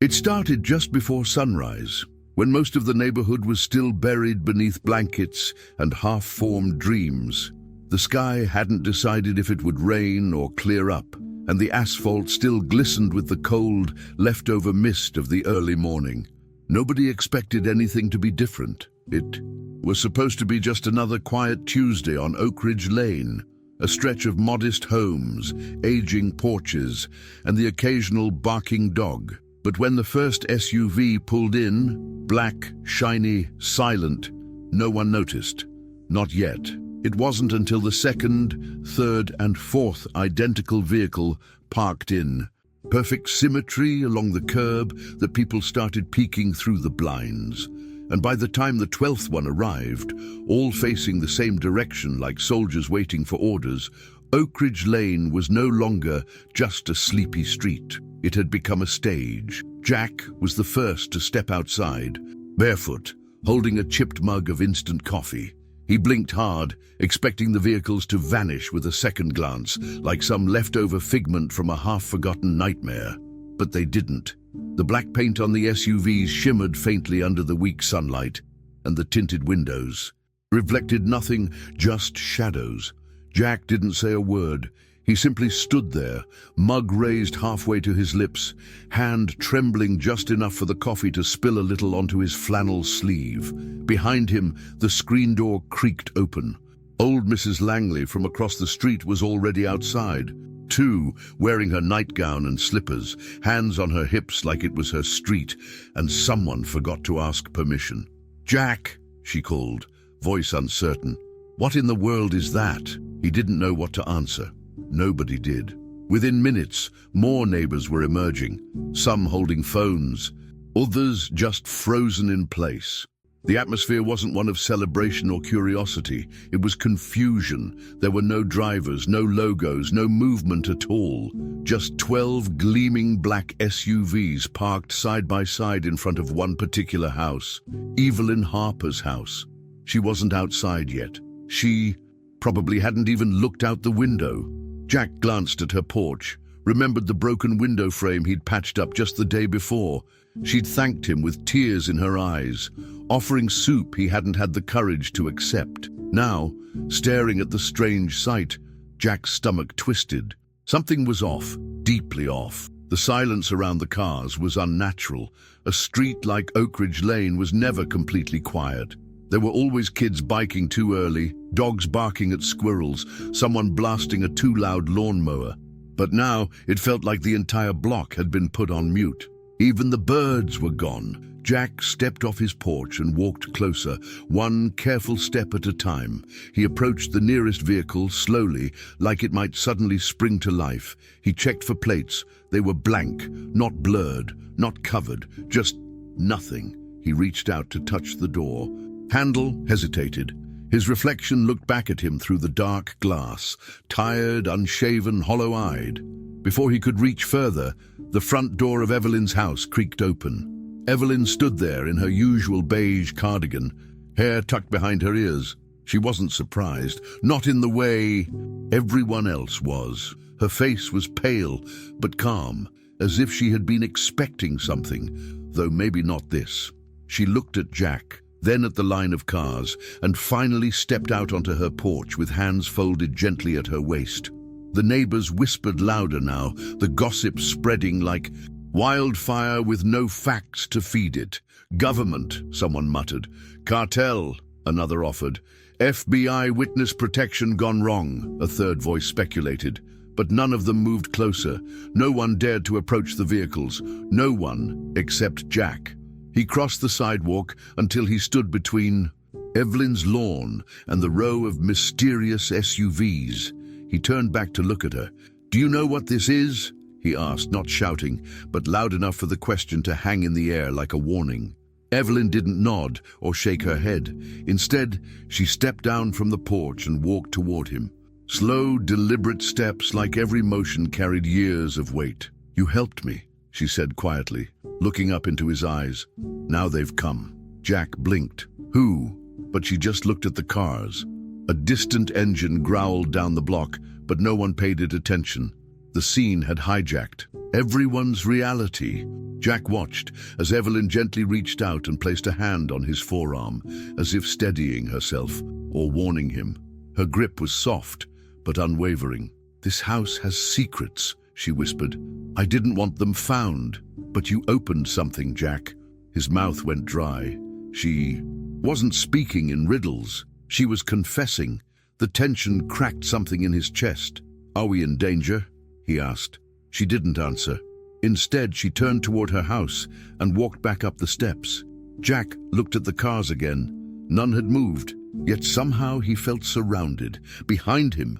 It started just before sunrise, when most of the neighborhood was still buried beneath blankets and half-formed dreams. The sky hadn't decided if it would rain or clear up, and the asphalt still glistened with the cold, leftover mist of the early morning. Nobody expected anything to be different. It was supposed to be just another quiet Tuesday on Oak Ridge Lane, a stretch of modest homes, aging porches, and the occasional barking dog. But when the first SUV pulled in, black, shiny, silent, no one noticed. Not yet. It wasn't until the second, third, and fourth identical vehicle parked in. Perfect symmetry along the curb that people started peeking through the blinds. And by the time the 12th one arrived, all facing the same direction like soldiers waiting for orders, Oak Ridge Lane was no longer just a sleepy street. It had become a stage. Jack was the first to step outside, barefoot, holding a chipped mug of instant coffee. He blinked hard, expecting the vehicles to vanish with a second glance, like some leftover figment from a half-forgotten nightmare. But they didn't. The black paint on the SUVs shimmered faintly under the weak sunlight, and the tinted windows reflected nothing, just shadows. Jack didn't say a word. He simply stood there, mug raised halfway to his lips, hand trembling just enough for the coffee to spill a little onto his flannel sleeve. Behind him, the screen door creaked open. Old Mrs. Langley from across the street was already outside, too, wearing her nightgown and slippers, hands on her hips like it was her street, and someone forgot to ask permission. "Jack," she called, voice uncertain. "What in the world is that?" He didn't know what to answer. Nobody did. Within minutes, more neighbors were emerging, some holding phones, others just frozen in place. The atmosphere wasn't one of celebration or curiosity. It was confusion. There were no drivers, no logos, no movement at all. Just 12 gleaming black SUVs parked side by side in front of one particular house, Evelyn Harper's house. She wasn't outside yet. She probably hadn't even looked out the window. Jack glanced at her porch, remembered the broken window frame he'd patched up just the day before. She'd thanked him with tears in her eyes, offering soup he hadn't had the courage to accept. Now, staring at the strange sight, Jack's stomach twisted. Something was off, deeply off. The silence around the cars was unnatural. A street like Oak Ridge Lane was never completely quiet. There were always kids biking too early, dogs barking at squirrels, someone blasting a too loud lawnmower. But now it felt like the entire block had been put on mute. Even the birds were gone. Jack stepped off his porch and walked closer, one careful step at a time. He approached the nearest vehicle slowly, like it might suddenly spring to life. He checked for plates. They were blank, not blurred, not covered, just nothing. He reached out to touch the door. Handle hesitated. His reflection looked back at him through the dark glass, tired, unshaven, hollow-eyed. Before he could reach further, the front door of Evelyn's house creaked open. Evelyn stood there in her usual beige cardigan, hair tucked behind her ears. She wasn't surprised, not in the way everyone else was. Her face was pale but calm, as if she had been expecting something, though maybe not this. She looked at Jack, then at the line of cars, and finally stepped out onto her porch with hands folded gently at her waist. The neighbors whispered louder now, the gossip spreading like wildfire with no facts to feed it. "Government," someone muttered. "Cartel," another offered. "FBI witness protection gone wrong," a third voice speculated. But none of them moved closer. No one dared to approach the vehicles. No one except Jack. He crossed the sidewalk until he stood between Evelyn's lawn and the row of mysterious SUVs. He turned back to look at her. "Do you know what this is?" he asked, not shouting, but loud enough for the question to hang in the air like a warning. Evelyn didn't nod or shake her head. Instead, she stepped down from the porch and walked toward him. Slow, deliberate steps, like every motion carried years of weight. "You helped me," she said quietly, looking up into his eyes. "Now they've come." Jack blinked. "Who?" But she just looked at the cars. A distant engine growled down the block, but no one paid it attention. The scene had hijacked everyone's reality. Jack watched as Evelyn gently reached out and placed a hand on his forearm, as if steadying herself or warning him. Her grip was soft, but unwavering. "This house has secrets," she whispered. "I didn't want them found, but you opened something, Jack." His mouth went dry. She wasn't speaking in riddles. She was confessing. The tension cracked something in his chest. "Are we in danger?" he asked. She didn't answer. Instead, she turned toward her house and walked back up the steps. Jack looked at the cars again. None had moved, yet somehow he felt surrounded. Behind him,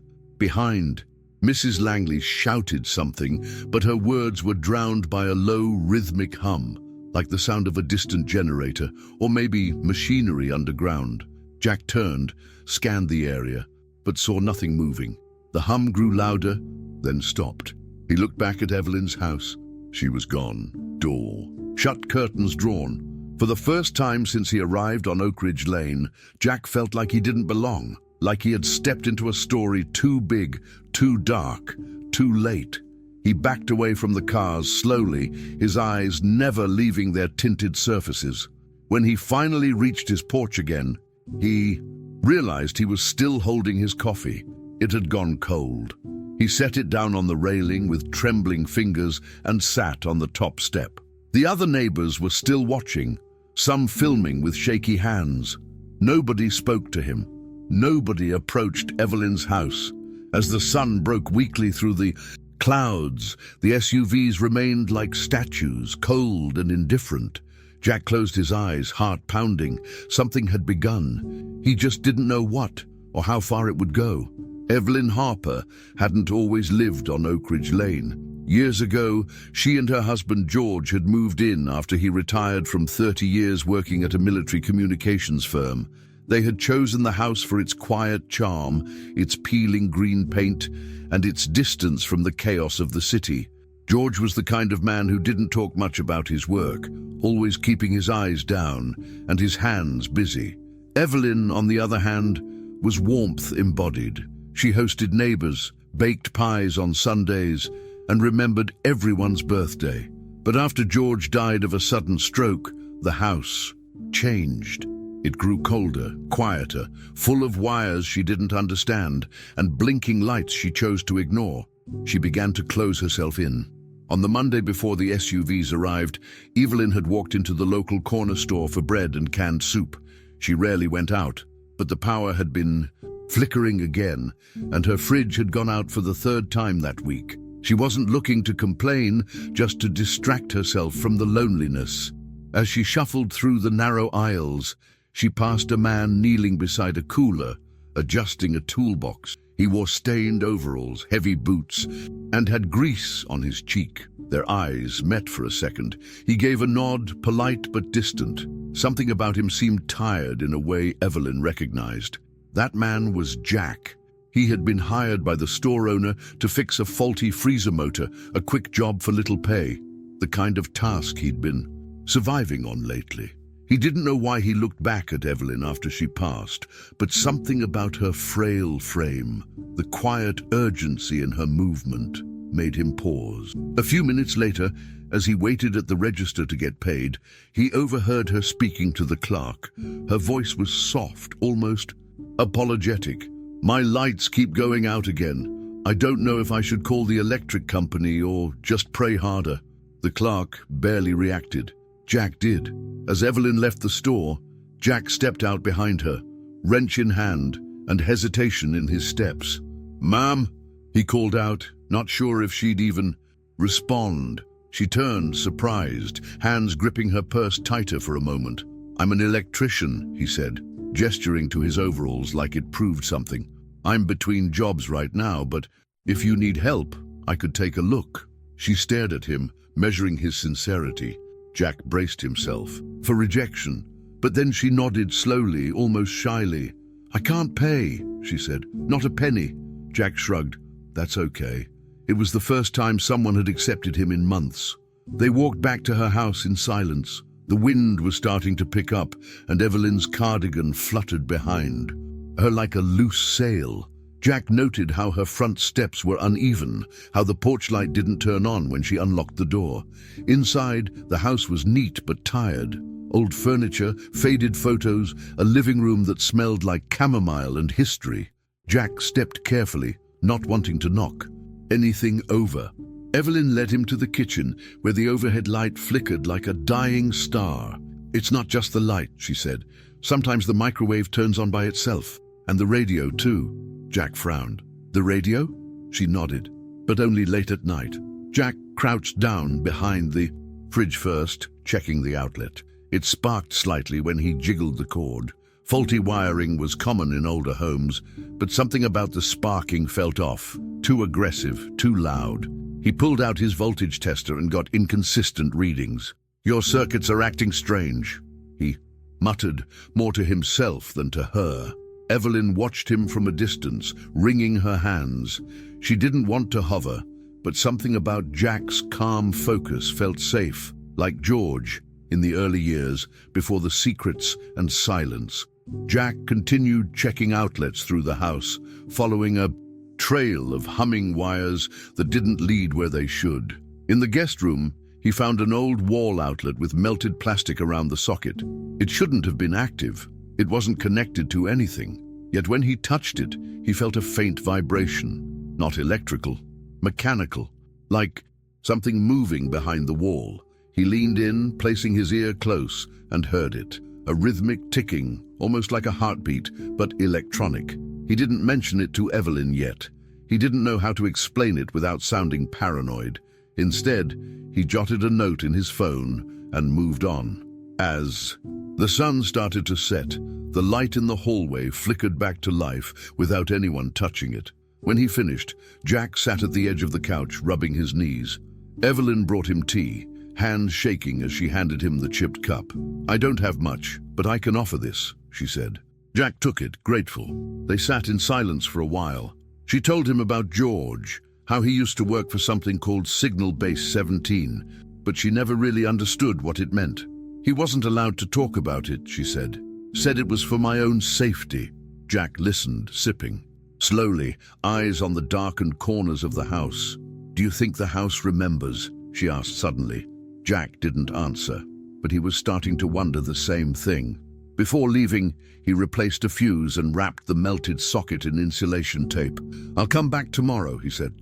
Mrs. Langley shouted something, but her words were drowned by a low, rhythmic hum, like the sound of a distant generator, or maybe machinery underground. Jack turned, scanned the area, but saw nothing moving. The hum grew louder, then stopped. He looked back at Evelyn's house. She was gone. Door shut, curtains drawn. For the first time since he arrived on Oak Ridge Lane, Jack felt like he didn't belong, like he had stepped into a story too big, too dark, too late. He backed away from the cars slowly, his eyes never leaving their tinted surfaces. When he finally reached his porch again, he realized he was still holding his coffee. It had gone cold. He set it down on the railing with trembling fingers and sat on the top step. The other neighbors were still watching, some filming with shaky hands. Nobody spoke to him. Nobody approached Evelyn's house. As the sun broke weakly through the clouds, the SUVs remained like statues, cold and indifferent. Jack closed his eyes, heart pounding. Something had begun. He just didn't know what or how far it would go. Evelyn Harper hadn't always lived on Oak Ridge Lane. Years ago, she and her husband George had moved in after he retired from 30 years working at a military communications firm. They had chosen the house for its quiet charm, its peeling green paint, and its distance from the chaos of the city. George was the kind of man who didn't talk much about his work, always keeping his eyes down and his hands busy. Evelyn, on the other hand, was warmth embodied. She hosted neighbors, baked pies on Sundays, and remembered everyone's birthday. But after George died of a sudden stroke, the house changed. It grew colder, quieter, full of wires she didn't understand, and blinking lights she chose to ignore. She began to close herself in. On the Monday before the SUVs arrived, Evelyn had walked into the local corner store for bread and canned soup. She rarely went out, but the power had been flickering again, and her fridge had gone out for the third time that week. She wasn't looking to complain, just to distract herself from the loneliness. As she shuffled through the narrow aisles, she passed a man kneeling beside a cooler, adjusting a toolbox. He wore stained overalls, heavy boots, and had grease on his cheek. Their eyes met for a second. He gave a nod, polite but distant. Something about him seemed tired in a way Evelyn recognized. That man was Jack. He had been hired by the store owner to fix a faulty freezer motor, a quick job for little pay, the kind of task he'd been surviving on lately. He didn't know why he looked back at Evelyn after she passed, but something about her frail frame, the quiet urgency in her movement, made him pause. A few minutes later, as he waited at the register to get paid, he overheard her speaking to the clerk. Her voice was soft, almost apologetic. "My lights keep going out again. I don't know if I should call the electric company or just pray harder." The clerk barely reacted. Jack did. As Evelyn left the store, Jack stepped out behind her, wrench in hand and hesitation in his steps. "Ma'am," he called out, not sure if she'd even respond. She turned, surprised, hands gripping her purse tighter for a moment. "I'm an electrician," he said, gesturing to his overalls like it proved something. "I'm between jobs right now, but if you need help, I could take a look." She stared at him, measuring his sincerity. Jack braced himself for rejection, but then she nodded slowly, almost shyly. "I can't pay," she said. "Not a penny." Jack shrugged. "That's okay." It was the first time someone had accepted him in months. They walked back to her house in silence. The wind was starting to pick up, and Evelyn's cardigan fluttered behind her like a loose sail. Jack noted how her front steps were uneven, how the porch light didn't turn on when she unlocked the door. Inside, the house was neat but tired. Old furniture, faded photos, a living room that smelled like chamomile and history. Jack stepped carefully, not wanting to knock anything over. Evelyn led him to the kitchen, where the overhead light flickered like a dying star. "It's not just the light," she said. "Sometimes the microwave turns on by itself. And the radio, too." Jack frowned. "The radio?" She nodded, but only late at night. Jack crouched down behind the fridge first, checking the outlet. It sparked slightly when he jiggled the cord. Faulty wiring was common in older homes, but something about the sparking felt off. Too aggressive, too loud. He pulled out his voltage tester and got inconsistent readings. "Your circuits are acting strange," he muttered, more to himself than to her. Evelyn watched him from a distance, wringing her hands. She didn't want to hover, but something about Jack's calm focus felt safe, like George in the early years, before the secrets and silence. Jack continued checking outlets through the house, following a trail of humming wires that didn't lead where they should. In the guest room, he found an old wall outlet with melted plastic around the socket. It shouldn't have been active. It wasn't connected to anything. Yet when he touched it, he felt a faint vibration. Not electrical, mechanical, like something moving behind the wall. He leaned in, placing his ear close, and heard it. A rhythmic ticking, almost like a heartbeat, but electronic. He didn't mention it to Evelyn yet. He didn't know how to explain it without sounding paranoid. Instead, he jotted a note in his phone and moved on. As the sun started to set, the light in the hallway flickered back to life without anyone touching it. When he finished, Jack sat at the edge of the couch, rubbing his knees. Evelyn brought him tea, hands shaking as she handed him the chipped cup. "I don't have much, but I can offer this," she said. Jack took it, grateful. They sat in silence for a while. She told him about George, how he used to work for something called Signal Base 17, but she never really understood what it meant. "He wasn't allowed to talk about it," she said. "Said it was for my own safety." Jack listened, sipping. Slowly, eyes on the darkened corners of the house. "Do you think the house remembers?" she asked suddenly. Jack didn't answer, but he was starting to wonder the same thing. Before leaving, he replaced a fuse and wrapped the melted socket in insulation tape. "I'll come back tomorrow," he said.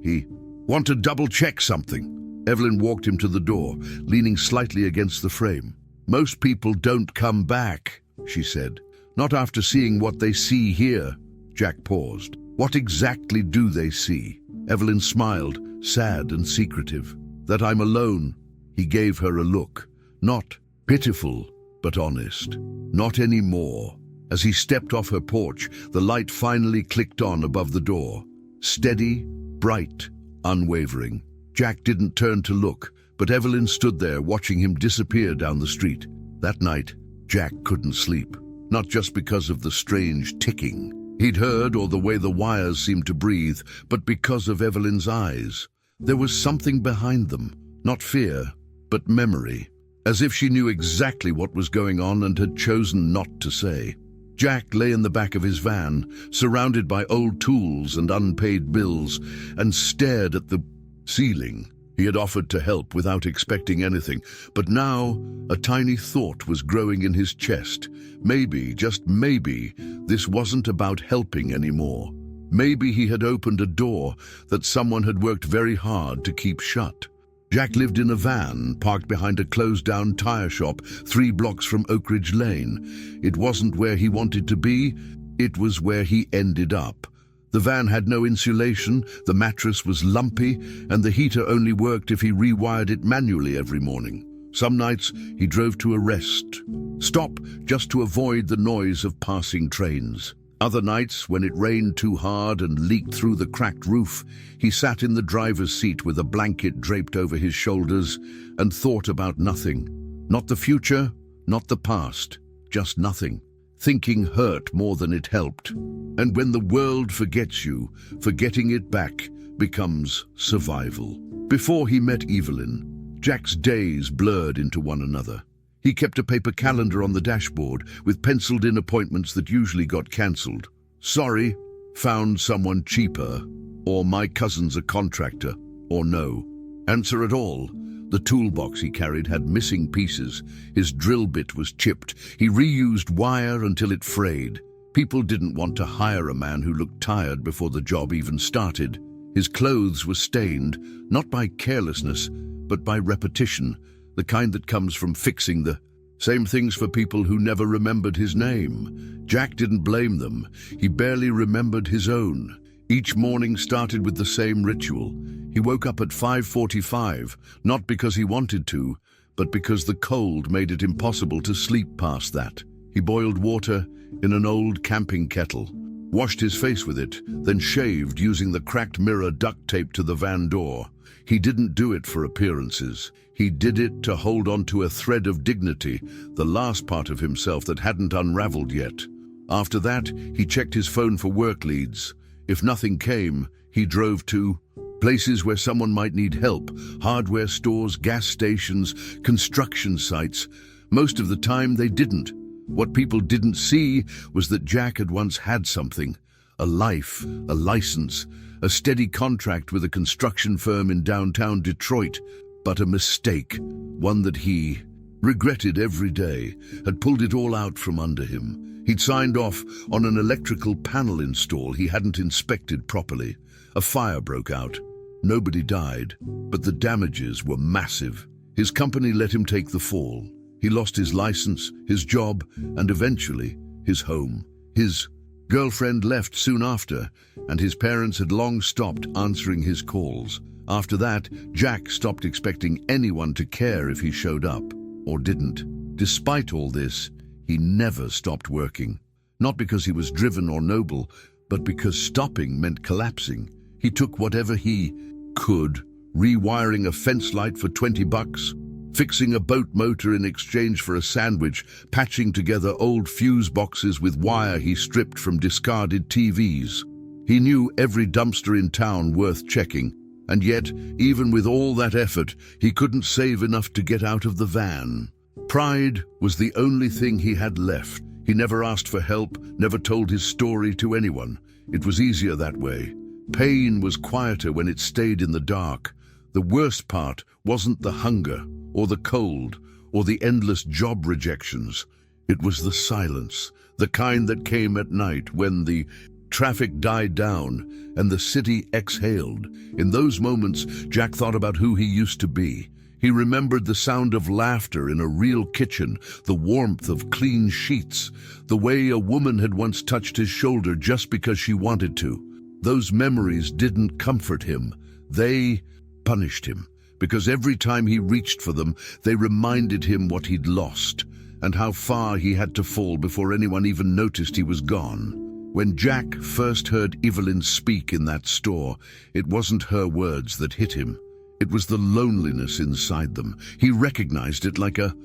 He want to double-check something." Evelyn walked him to the door, leaning slightly against the frame. "Most people don't come back," she said. "Not after seeing what they see here." Jack paused. "What exactly do they see?" Evelyn smiled, sad and secretive. "That I'm alone." He gave her a look. Not pitiful, but honest. "Not anymore." As he stepped off her porch, the light finally clicked on above the door. Steady, bright, unwavering. Jack didn't turn to look, but Evelyn stood there watching him disappear down the street. That night, Jack couldn't sleep. Not just because of the strange ticking he'd heard or the way the wires seemed to breathe, but because of Evelyn's eyes. There was something behind them, not fear, but memory, as if she knew exactly what was going on and had chosen not to say. Jack lay in the back of his van, surrounded by old tools and unpaid bills, and stared at the ceiling. He had offered to help without expecting anything, but now a tiny thought was growing in his chest. Maybe, just maybe, this wasn't about helping anymore. Maybe he had opened a door that someone had worked very hard to keep shut. Jack lived in a van parked behind a closed-down tire shop 3 blocks from Oak Ridge Lane. It wasn't where he wanted to be, it was where he ended up. The van had no insulation, the mattress was lumpy, and the heater only worked if he rewired it manually every morning. Some nights he drove to a rest stop just to avoid the noise of passing trains. Other nights, when it rained too hard and leaked through the cracked roof, he sat in the driver's seat with a blanket draped over his shoulders and thought about nothing. Not the future, not the past, just nothing. Thinking hurt more than it helped. And when the world forgets you, forgetting it back becomes survival. Before he met Evelyn, Jack's days blurred into one another. He kept a paper calendar on the dashboard with penciled-in appointments that usually got cancelled. "Sorry," found someone cheaper, or my cousin's a contractor, or no answer at all. The toolbox he carried had missing pieces. His drill bit was chipped. He reused wire until it frayed. People didn't want to hire a man who looked tired before the job even started. His clothes were stained, not by carelessness, but by repetition, the kind that comes from fixing the same things for people who never remembered his name. Jack didn't blame them. He barely remembered his own. Each morning started with the same ritual. He woke up at 5:45, not because he wanted to, but because the cold made it impossible to sleep past that. He boiled water in an old camping kettle, washed his face with it, then shaved using the cracked mirror duct taped to the van door. He didn't do it for appearances. He did it to hold on to a thread of dignity, the last part of himself that hadn't unraveled yet. After that, he checked his phone for work leads. If nothing came, he drove to places where someone might need help: hardware stores, gas stations, construction sites. Most of the time they didn't. What people didn't see was that Jack had once had something: a life, a license, a steady contract with a construction firm in downtown Detroit. But a mistake, one that he regretted every day, had pulled it all out from under him. He'd signed off on an electrical panel install he hadn't inspected properly. A fire broke out. Nobody died, but the damages were massive. His company let him take the fall. He lost his license, his job, and eventually his home. His girlfriend left soon after, and his parents had long stopped answering his calls. After that, Jack stopped expecting anyone to care if he showed up or didn't. Despite all this, he never stopped working. Not because he was driven or noble, but because stopping meant collapsing. He took whatever he could, rewiring a fence light for $20, fixing a boat motor in exchange for a sandwich, patching together old fuse boxes with wire he stripped from discarded TVs. He knew every dumpster in town worth checking, and yet, even with all that effort, he couldn't save enough to get out of the van. Pride was the only thing he had left. He never asked for help, never told his story to anyone. It was easier that way. Pain was quieter when it stayed in the dark. The worst part wasn't the hunger, or the cold, or the endless job rejections. It was the silence, the kind that came at night when the traffic died down and the city exhaled. In those moments, Jack thought about who he used to be. He remembered the sound of laughter in a real kitchen, the warmth of clean sheets, the way a woman had once touched his shoulder just because she wanted to. Those memories didn't comfort him. They punished him, because every time he reached for them, they reminded him what he'd lost and how far he had to fall before anyone even noticed he was gone. When Jack first heard Evelyn speak in that store, it wasn't her words that hit him. It was the loneliness inside them. He recognized it like a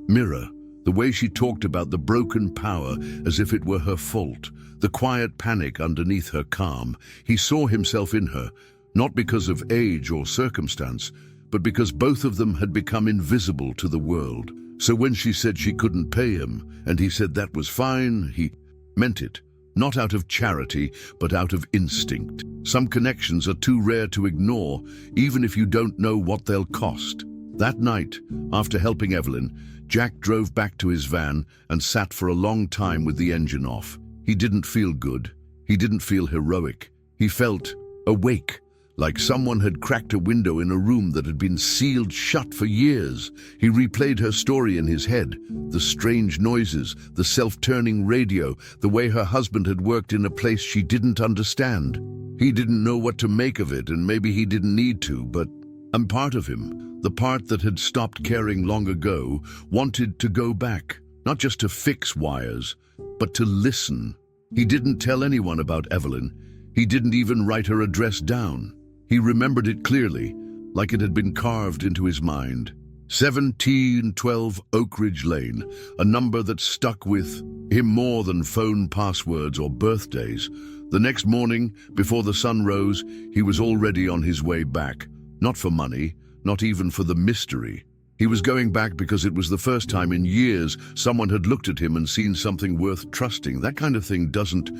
mirror. The way she talked about the broken power as if it were her fault, the quiet panic underneath her calm. He saw himself in her, not because of age or circumstance, but because both of them had become invisible to the world. So when she said she couldn't pay him, and he said that was fine, he meant it. Not out of charity, but out of instinct. Some connections are too rare to ignore, even if you don't know what they'll cost. That night, after helping Evelyn, Jack drove back to his van and sat for a long time with the engine off. He didn't feel good. He didn't feel heroic. He felt awake, like someone had cracked a window in a room that had been sealed shut for years. He replayed her story in his head, the strange noises, the self-turning radio, the way her husband had worked in a place she didn't understand. He didn't know what to make of it, and maybe he didn't need to, but part of him, the part that had stopped caring long ago, wanted to go back, not just to fix wires, but to listen. He didn't tell anyone about Evelyn. He didn't even write her address down. He remembered it clearly, like it had been carved into his mind. 1712 Oak Ridge Lane, a number that stuck with him more than phone passwords or birthdays. The next morning, before the sun rose, he was already on his way back. Not for money, not even for the mystery. He was going back because it was the first time in years someone had looked at him and seen something worth trusting. That kind of thing doesn't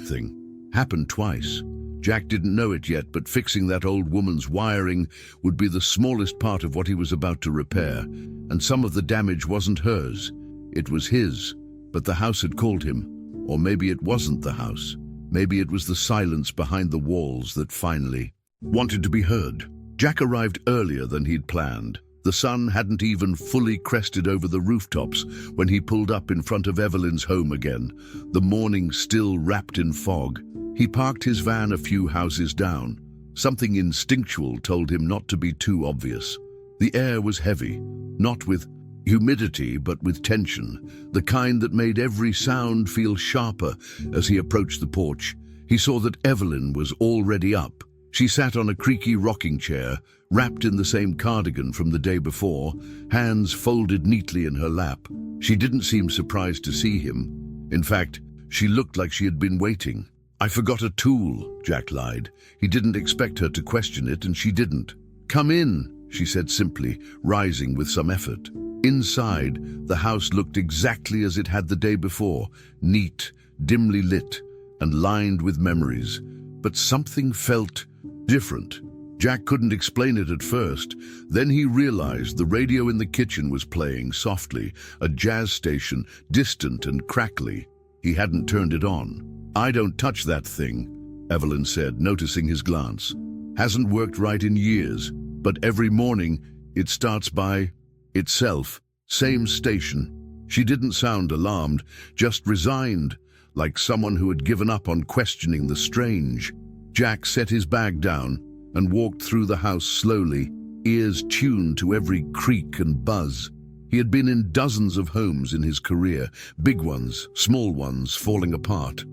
Happened twice. Jack didn't know it yet, but fixing that old woman's wiring would be the smallest part of what he was about to repair, and some of the damage wasn't hers. It was his, but the house had called him. Or maybe it wasn't the house. Maybe it was the silence behind the walls that finally wanted to be heard. Jack arrived earlier than he'd planned. The sun hadn't even fully crested over the rooftops when he pulled up in front of Evelyn's home again, the morning still wrapped in fog. He parked his van a few houses down. Something instinctual told him not to be too obvious. The air was heavy, not with humidity but with tension, the kind that made every sound feel sharper. As he approached the porch, he saw that Evelyn was already up. She sat on a creaky rocking chair, wrapped in the same cardigan from the day before, hands folded neatly in her lap. She didn't seem surprised to see him. In fact, she looked like she had been waiting. "I forgot a tool," Jack lied. He didn't expect her to question it, and she didn't. "Come in," she said simply, rising with some effort. Inside, the house looked exactly as it had the day before, neat, dimly lit, and lined with memories. But something felt different. Jack couldn't explain it at first. Then he realized the radio in the kitchen was playing softly, a jazz station, distant and crackly. He hadn't turned it on. "I don't touch that thing," Evelyn said, noticing his glance. "Hasn't worked right in years, but every morning it starts by itself. Same station." She didn't sound alarmed, just resigned, like someone who had given up on questioning the strange. Jack set his bag down and walked through the house slowly, ears tuned to every creak and buzz. He had been in dozens of homes in his career, big ones, small ones, falling apart.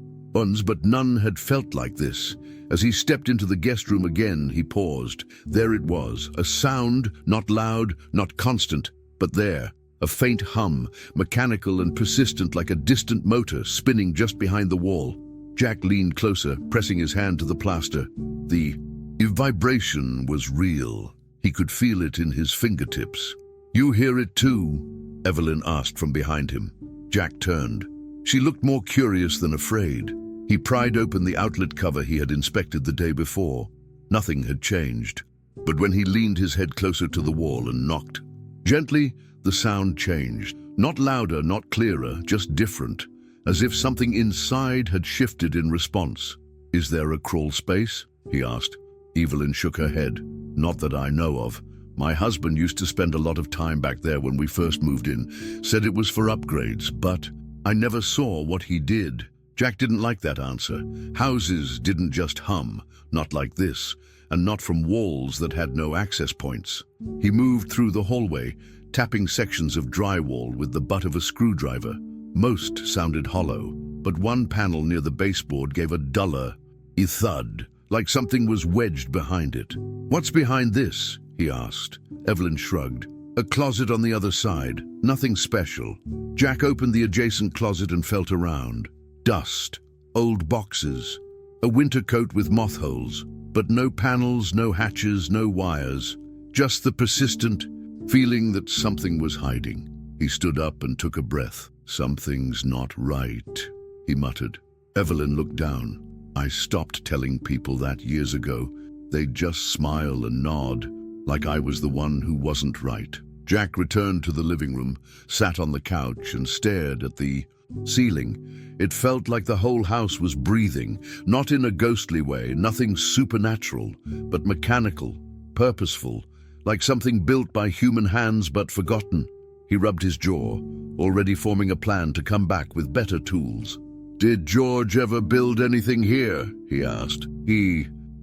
But none had felt like this. As he stepped into the guest room again, he paused. There it was, a sound, not loud, not constant, but there, a faint hum, mechanical and persistent like a distant motor spinning just behind the wall. Jack leaned closer, pressing his hand to the plaster. The vibration was real. He could feel it in his fingertips. "You hear it too?" Evelyn asked from behind him. Jack turned. She looked more curious than afraid. He pried open the outlet cover he had inspected the day before. Nothing had changed. But when he leaned his head closer to the wall and knocked, gently, the sound changed. Not louder, not clearer, just different, as if something inside had shifted in response. "Is there a crawl space?" he asked. Evelyn shook her head. "Not that I know of. My husband used to spend a lot of time back there when we first moved in. Said it was for upgrades, but I never saw what he did." Jack didn't like that answer. Houses didn't just hum, not like this, and not from walls that had no access points. He moved through the hallway, tapping sections of drywall with the butt of a screwdriver. Most sounded hollow, but one panel near the baseboard gave a duller thud, like something was wedged behind it. "What's behind this?" he asked. Evelyn shrugged. "A closet on the other side. Nothing special." Jack opened the adjacent closet and felt around. Dust, old boxes, a winter coat with moth holes, but no panels, no hatches, no wires. Just the persistent feeling that something was hiding. He stood up and took a breath. "Something's not right," he muttered. Evelyn looked down. "I stopped telling people that years ago. They'd just smile and nod, like I was the one who wasn't right." Jack returned to the living room, sat on the couch and stared at the ceiling. It felt like the whole house was breathing, not in a ghostly way, nothing supernatural, but mechanical, purposeful, like something built by human hands but forgotten. He rubbed his jaw, already forming a plan to come back with better tools. "Did George ever build anything here?" he asked.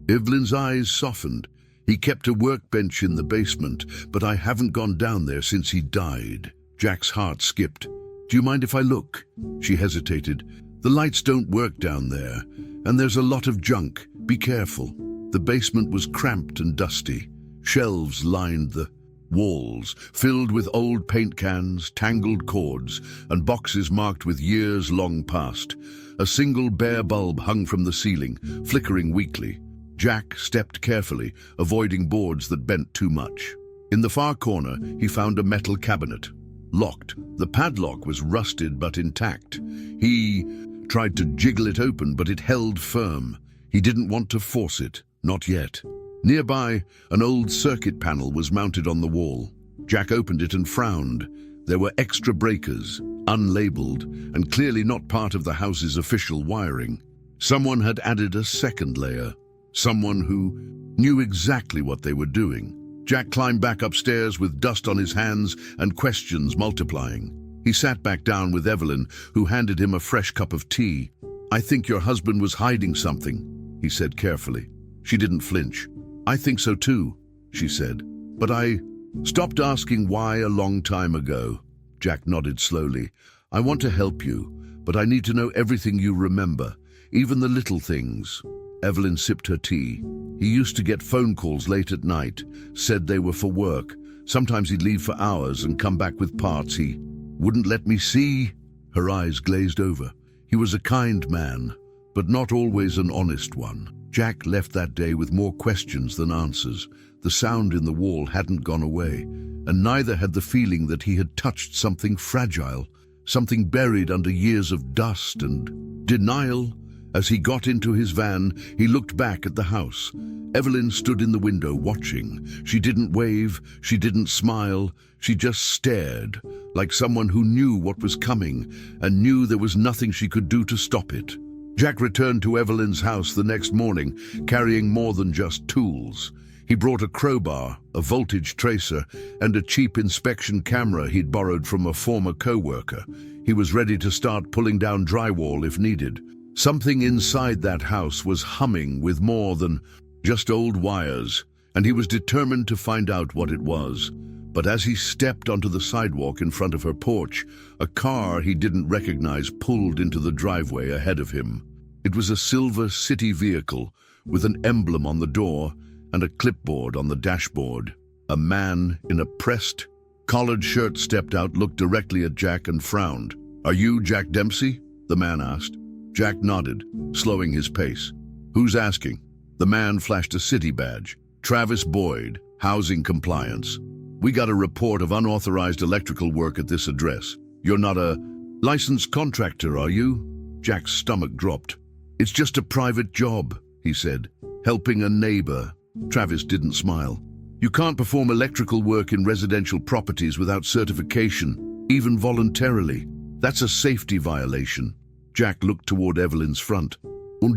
Evelyn's eyes softened. "He kept a workbench in the basement, but I haven't gone down there since he died." Jack's heart skipped. "Do you mind if I look?" She hesitated. "The lights don't work down there, and there's a lot of junk. Be careful." The basement was cramped and dusty. Shelves lined the walls, filled with old paint cans, tangled cords, and boxes marked with years long past. A single bare bulb hung from the ceiling, flickering weakly. Jack stepped carefully, avoiding boards that bent too much. In the far corner, he found a metal cabinet. Locked. The padlock was rusted but intact. He tried to jiggle it open, but it held firm. He didn't want to force it, not yet. Nearby, an old circuit panel was mounted on the wall. Jack opened it and frowned. There were extra breakers, unlabeled, and clearly not part of the house's official wiring. Someone had added a second layer. Someone who knew exactly what they were doing. Jack climbed back upstairs with dust on his hands and questions multiplying. He sat back down with Evelyn, who handed him a fresh cup of tea. "I think your husband was hiding something," he said carefully. She didn't flinch. "I think so too," she said. "But I stopped asking why a long time ago." Jack nodded slowly. "I want to help you, but I need to know everything you remember, even the little things." Evelyn sipped her tea. "He used to get phone calls late at night, said they were for work. Sometimes he'd leave for hours and come back with parts he wouldn't let me see." Her eyes glazed over. "He was a kind man, but not always an honest one." Jack left that day with more questions than answers. The sound in the wall hadn't gone away, and neither had the feeling that he had touched something fragile, something buried under years of dust and denial. As he got into his van, he looked back at the house. Evelyn stood in the window watching. She didn't wave, she didn't smile, she just stared, like someone who knew what was coming and knew there was nothing she could do to stop it. Jack returned to Evelyn's house the next morning, carrying more than just tools. He brought a crowbar, a voltage tracer, and a cheap inspection camera he'd borrowed from a former co-worker. He was ready to start pulling down drywall if needed. Something inside that house was humming with more than just old wires, and he was determined to find out what it was. But as he stepped onto the sidewalk in front of her porch, a car he didn't recognize pulled into the driveway ahead of him. It was a silver city vehicle with an emblem on the door and a clipboard on the dashboard. A man in a pressed, collared shirt stepped out, looked directly at Jack and frowned. "Are you Jack Dempsey?" the man asked. Jack nodded, slowing his pace. "Who's asking?" The man flashed a city badge. "Travis Boyd, Housing Compliance. We got a report of unauthorized electrical work at this address. You're not a licensed contractor, are you?" Jack's stomach dropped. "It's just a private job," he said, "helping a neighbor." Travis didn't smile. "You can't perform electrical work in residential properties without certification, even voluntarily. That's a safety violation." Jack looked toward Evelyn's front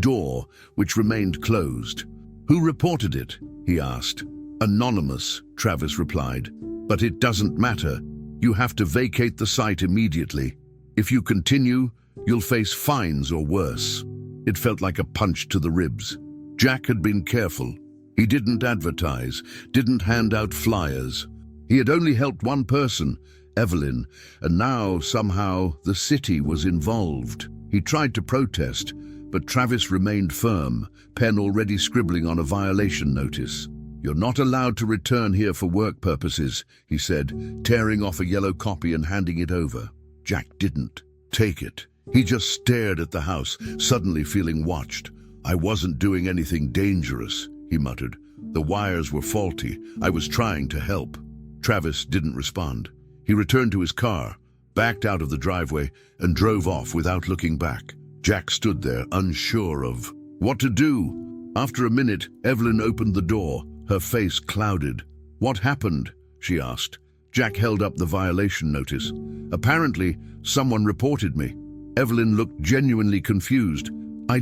door, which remained closed. "Who reported it?" he asked. "Anonymous," Travis replied. "But it doesn't matter. You have to vacate the site immediately. If you continue, you'll face fines or worse." It felt like a punch to the ribs. Jack had been careful. He didn't advertise, didn't hand out flyers. He had only helped one person, Evelyn, and now, somehow, the city was involved. He tried to protest, but Travis remained firm, pen already scribbling on a violation notice. "You're not allowed to return here for work purposes," he said, tearing off a yellow copy and handing it over. Jack didn't take it. He just stared at the house, suddenly feeling watched. "I wasn't doing anything dangerous," he muttered. "The wires were faulty. I was trying to help." Travis didn't respond. He returned to his car, backed out of the driveway, and drove off without looking back. Jack stood there, unsure of what to do. After a minute, Evelyn opened the door, her face clouded. "What happened?" she asked. Jack held up the violation notice. "Apparently, someone reported me." Evelyn looked genuinely confused. I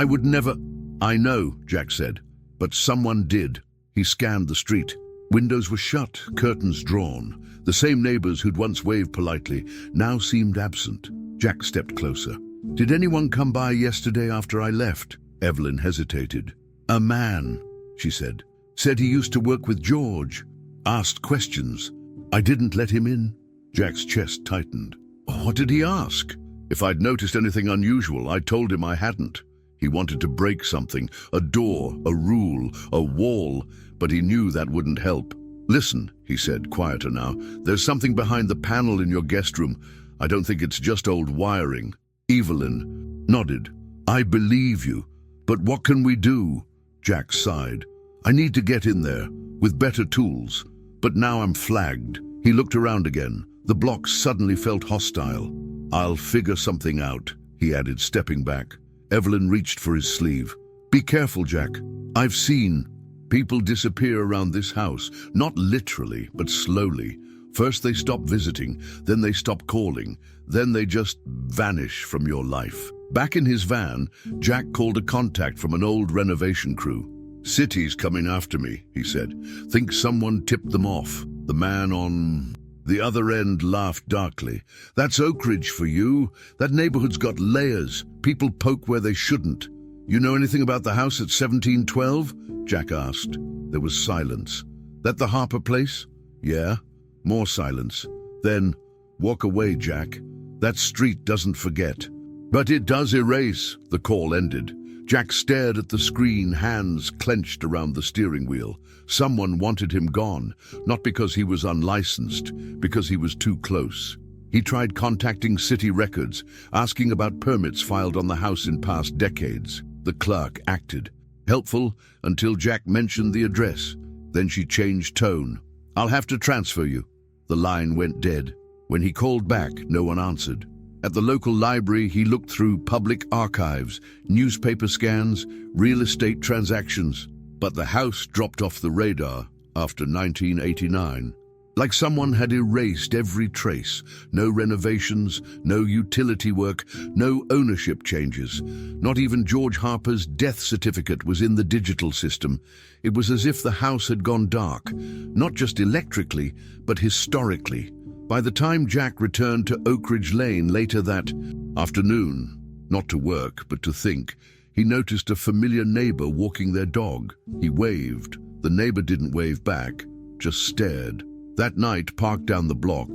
would never." "I know," Jack said, "but someone did." He scanned the street. Windows were shut, curtains drawn. The same neighbors who'd once waved politely now seemed absent. Jack stepped closer. "Did anyone come by yesterday after I left?" Evelyn hesitated. "A man," she said. "Said he used to work with George. Asked questions. I didn't let him in." Jack's chest tightened. "What did he ask?" "If I'd noticed anything unusual, I told him I hadn't. He wanted to break something, a door, a rule, a wall, but he knew that wouldn't help. "Listen," he said, quieter now, "there's something behind the panel in your guest room. I don't think it's just old wiring." Evelyn nodded. "I believe you, but what can we do?" Jack sighed. "I need to get in there, with better tools, but now I'm flagged." He looked around again. The block suddenly felt hostile. "I'll figure something out," he added, stepping back. Evelyn reached for his sleeve. Be careful, Jack. I've seen people disappear around this house, not literally, but slowly. First they stop visiting, then they stop calling, then they just vanish from your life. Back in his van, Jack called a contact from an old renovation crew. City's coming after me, he said. Think someone tipped them off. The man on the other end laughed darkly. That's Oak Ridge for you. That neighborhood's got layers. People poke where they shouldn't. You know anything about the house at 1712? Jack asked. There was silence. That the Harper place? Yeah. More silence. Then, walk away, Jack. That street doesn't forget. But it does erase, the call ended. Jack stared at the screen, hands clenched around the steering wheel. Someone wanted him gone, not because he was unlicensed, because he was too close. He tried contacting city records, asking about permits filed on the house in past decades. The clerk acted. Helpful until Jack mentioned the address. Then she changed tone. I'll have to transfer you. The line went dead. When he called back, no one answered. At the local library, he looked through public archives, newspaper scans, real estate transactions. But the house dropped off the radar after 1989. Like someone had erased every trace. No renovations, no utility work, no ownership changes. Not even George Harper's death certificate was in the digital system. It was as if the house had gone dark, not just electrically, but historically. By the time Jack returned to Oak Ridge Lane later that afternoon, not to work, but to think, he noticed a familiar neighbor walking their dog. He waved. The neighbor didn't wave back, just stared. That night, parked down the block,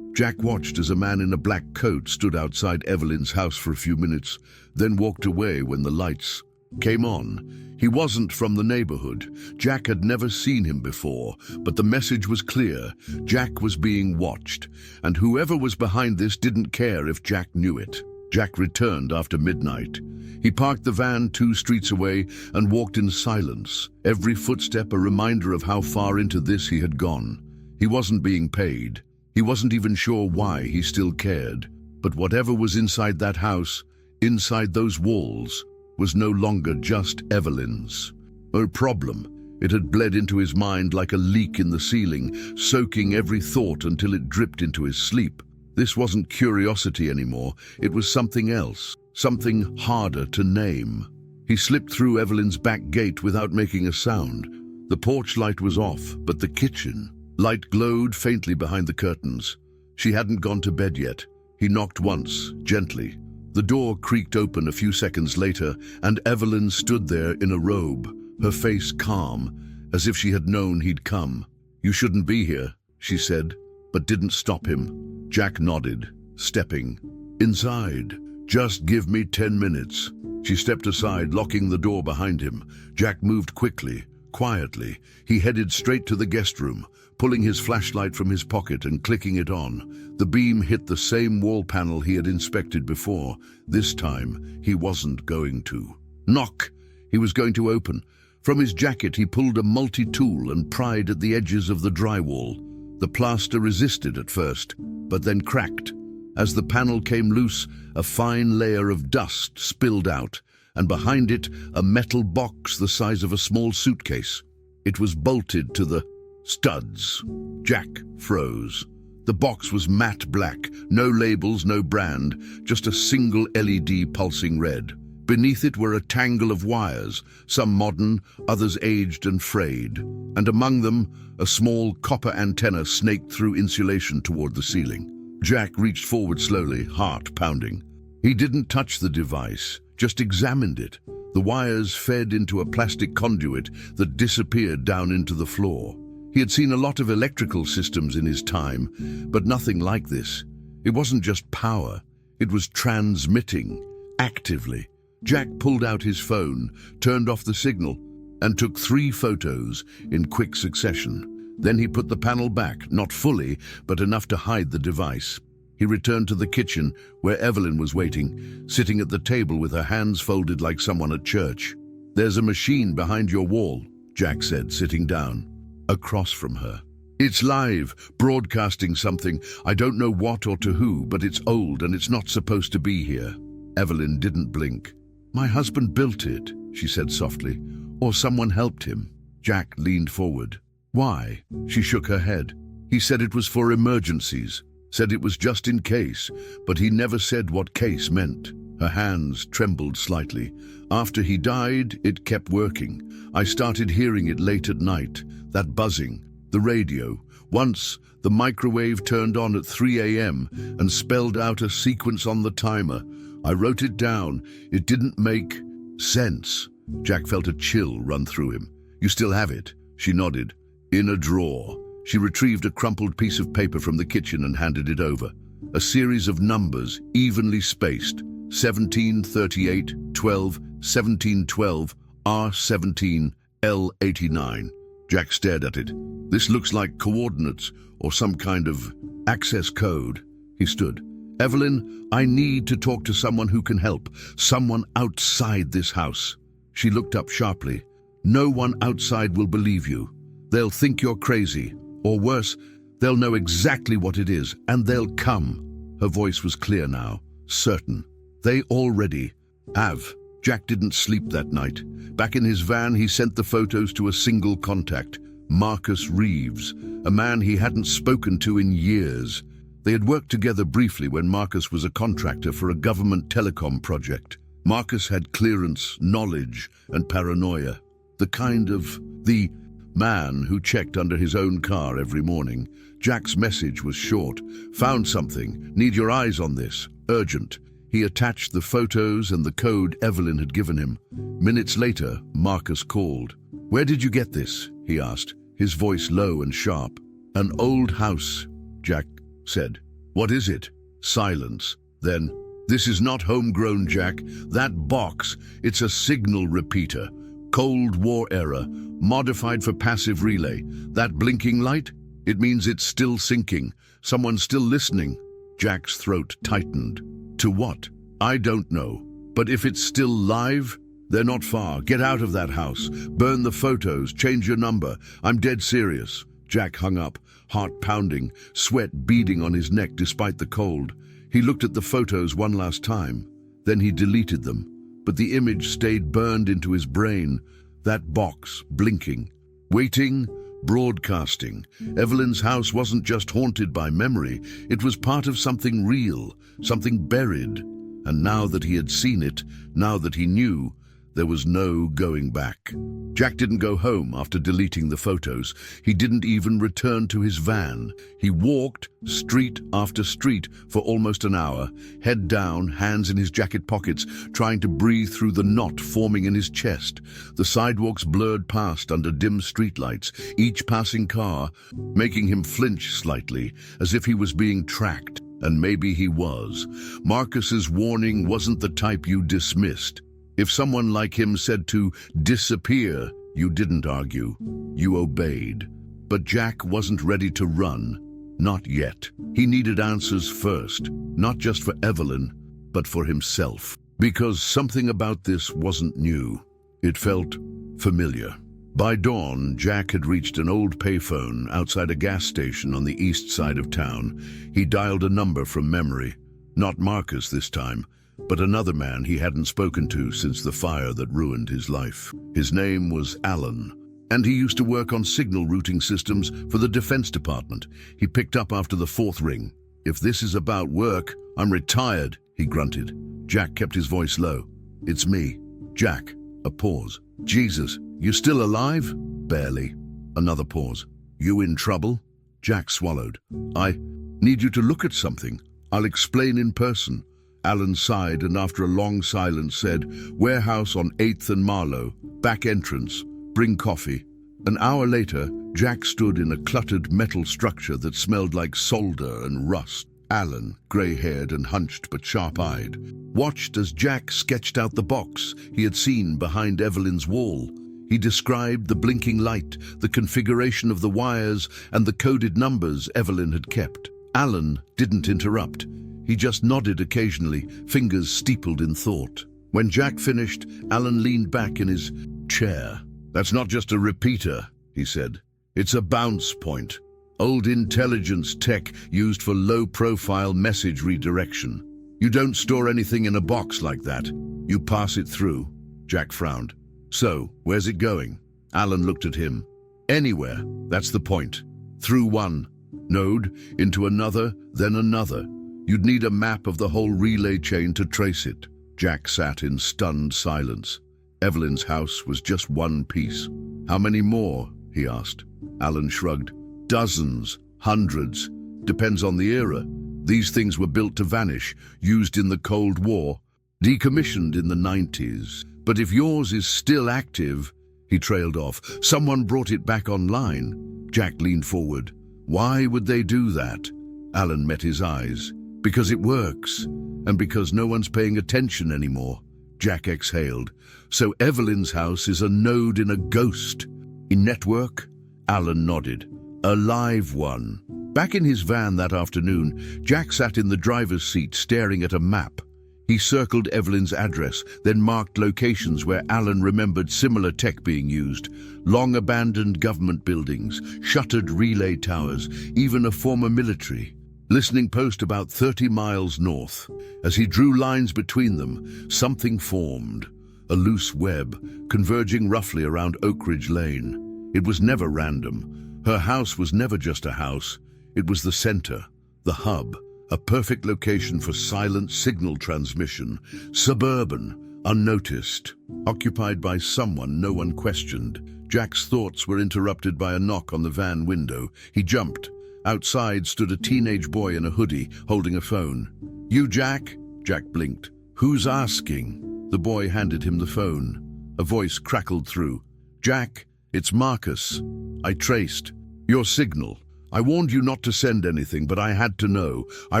Jack watched as a man in a black coat stood outside Evelyn's house for a few minutes, then walked away when the lights came on. He wasn't from the neighborhood. Jack had never seen him before, but the message was clear. Jack was being watched, and whoever was behind this didn't care if Jack knew it. Jack returned after midnight. He parked the van 2 streets away and walked in silence, every footstep a reminder of how far into this he had gone. He wasn't being paid. He wasn't even sure why he still cared. But whatever was inside that house, inside those walls, was no longer just Evelyn's. No problem. It had bled into his mind like a leak in the ceiling, soaking every thought until it dripped into his sleep. This wasn't curiosity anymore. It was something else, something harder to name. He slipped through Evelyn's back gate without making a sound. The porch light was off, but the kitchen light glowed faintly behind the curtains. She hadn't gone to bed yet. He knocked once, gently. The door creaked open a few seconds later, and Evelyn stood there in a robe, her face calm, as if she had known he'd come. You shouldn't be here, she said, but didn't stop him. Jack nodded, stepping inside. Just give me 10 minutes. She stepped aside, locking the door behind him. Jack moved quickly, quietly. He headed straight to the guest room, pulling his flashlight from his pocket and clicking it on. The beam hit the same wall panel he had inspected before. This time, he wasn't going to knock. He was going to open. From his jacket, he pulled a multi-tool and pried at the edges of the drywall. The plaster resisted at first, but then cracked. As the panel came loose, a fine layer of dust spilled out, and behind it, a metal box the size of a small suitcase. It was bolted to the studs. Jack froze. The box was matte black, no labels, no brand, just a single LED pulsing red. Beneath it were a tangle of wires, some modern, others aged and frayed, and among them, a small copper antenna snaked through insulation toward the ceiling. Jack reached forward slowly, heart pounding. He didn't touch the device, just examined it. The wires fed into a plastic conduit that disappeared down into the floor. He had seen a lot of electrical systems in his time, but nothing like this. It wasn't just power, it was transmitting, actively. Jack pulled out his phone, turned off the signal, and took 3 photos in quick succession. Then he put the panel back, not fully, but enough to hide the device. He returned to the kitchen, where Evelyn was waiting, sitting at the table with her hands folded like someone at church. "There's a machine behind your wall," Jack said, sitting down, across from her. "It's live, broadcasting something. I don't know what or to who, but it's old and it's not supposed to be here." Evelyn didn't blink. "My husband built it," she said softly. "Or someone helped him." Jack leaned forward. "Why?" She shook her head. "He said it was for emergencies, said it was just in case, but he never said what case meant." Her hands trembled slightly. "After he died, it kept working. I started hearing it late at night, that buzzing, the radio. Once, the microwave turned on at 3 a.m. and spelled out a sequence on the timer. I wrote it down. It didn't make sense." Jack felt a chill run through him. "You still have it?" She nodded. "In a drawer." She retrieved a crumpled piece of paper from the kitchen and handed it over. A series of numbers, evenly spaced. 17, 38, 12, 17, 12, R17, L89. Jack stared at it. "This looks like coordinates or some kind of access code." He stood. "Evelyn, I need to talk to someone who can help. Someone outside this house." She looked up sharply. "No one outside will believe you. They'll think you're crazy. Or worse, they'll know exactly what it is, and they'll come." Her voice was clear now, certain. "They already have." Jack didn't sleep that night. Back in his van, he sent the photos to a single contact, Marcus Reeves, a man he hadn't spoken to in years. They had worked together briefly when Marcus was a contractor for a government telecom project. Marcus had clearance, knowledge, and paranoia. The man who checked under his own car every morning. Jack's message was short. "Found something. Need your eyes on this. Urgent." He attached the photos and the code Evelyn had given him. Minutes later, Marcus called. "Where did you get this?" he asked, his voice low and sharp. "An old house," Jack said. "What is it?" Silence. Then, "This is not homegrown, Jack. That box, it's a signal repeater. Cold War era, modified for passive relay. That blinking light? It means it's still syncing. Someone's still listening." Jack's throat tightened. "To what?" "I don't know. But if it's still live, they're not far. Get out of that house. Burn the photos. Change your number. I'm dead serious." Jack hung up, heart pounding, sweat beading on his neck despite the cold. He looked at the photos one last time. Then he deleted them. But the image stayed burned into his brain. That box, blinking, waiting, broadcasting. Evelyn's house wasn't just haunted by memory. It was part of something real, something buried. And now that he had seen it, now that he knew, there was no going back. Jack didn't go home after deleting the photos. He didn't even return to his van. He walked street after street for almost an hour, head down, hands in his jacket pockets, trying to breathe through the knot forming in his chest. The sidewalks blurred past under dim streetlights, each passing car making him flinch slightly, as if he was being tracked. And maybe he was. Marcus's warning wasn't the type you dismissed. If someone like him said to disappear, you didn't argue. You obeyed. But Jack wasn't ready to run. Not yet. He needed answers first, not just for Evelyn, but for himself. Because something about this wasn't new. It felt familiar. By dawn, Jack had reached an old payphone outside a gas station on the east side of town. He dialed a number from memory. Not Marcus this time, but another man he hadn't spoken to since the fire that ruined his life. His name was Alan, and he used to work on signal routing systems for the Defense Department. He picked up after the fourth ring. "If this is about work, I'm retired," he grunted. Jack kept his voice low. "It's me, Jack." A pause. "Jesus, you still alive?" "Barely." Another pause. "You in trouble?" Jack swallowed. "I need you to look at something. I'll explain in person." Alan sighed and after a long silence said, "Warehouse on 8th and Marlow, back entrance, bring coffee." An hour later, Jack stood in a cluttered metal structure that smelled like solder and rust. Alan, grey-haired and hunched but sharp-eyed, watched as Jack sketched out the box he had seen behind Evelyn's wall. He described the blinking light, the configuration of the wires, and the coded numbers Evelyn had kept. Alan didn't interrupt. He just nodded occasionally, fingers steepled in thought. When Jack finished, Alan leaned back in his chair. "That's not just a repeater," he said. "It's a bounce point. Old intelligence tech used for low-profile message redirection." You don't store anything in a box like that. You pass it through. Jack frowned. So, where's it going? Alan looked at him. Anywhere, that's the point. Through one node, into another, then another. You'd need a map of the whole relay chain to trace it. Jack sat in stunned silence. Evelyn's house was just one piece. How many more? He asked. Alan shrugged. Dozens, hundreds. Depends on the era. These things were built to vanish, used in the Cold War, decommissioned in the 90s. But if yours is still active, he trailed off. Someone brought it back online. Jack leaned forward. Why would they do that? Alan met his eyes. Because it works, and because no one's paying attention anymore. Jack exhaled. So Evelyn's house is a node in a ghost. In network? Alan nodded. A live one. Back in his van that afternoon, Jack sat in the driver's seat staring at a map. He circled Evelyn's address, then marked locations where Alan remembered similar tech being used. Long-abandoned government buildings, shuttered relay towers, even a former military listening post about 30 miles north. As he drew lines between them, something formed. A loose web, converging roughly around Oak Ridge Lane. It was never random. Her house was never just a house. It was the center, the hub, a perfect location for silent signal transmission. Suburban, unnoticed, occupied by someone no one questioned. Jack's thoughts were interrupted by a knock on the van window. He jumped. Outside stood a teenage boy in a hoodie, holding a phone. You, Jack? Jack blinked. Who's asking? The boy handed him the phone. A voice crackled through. Jack, it's Marcus. I traced your signal. I warned you not to send anything, but I had to know. I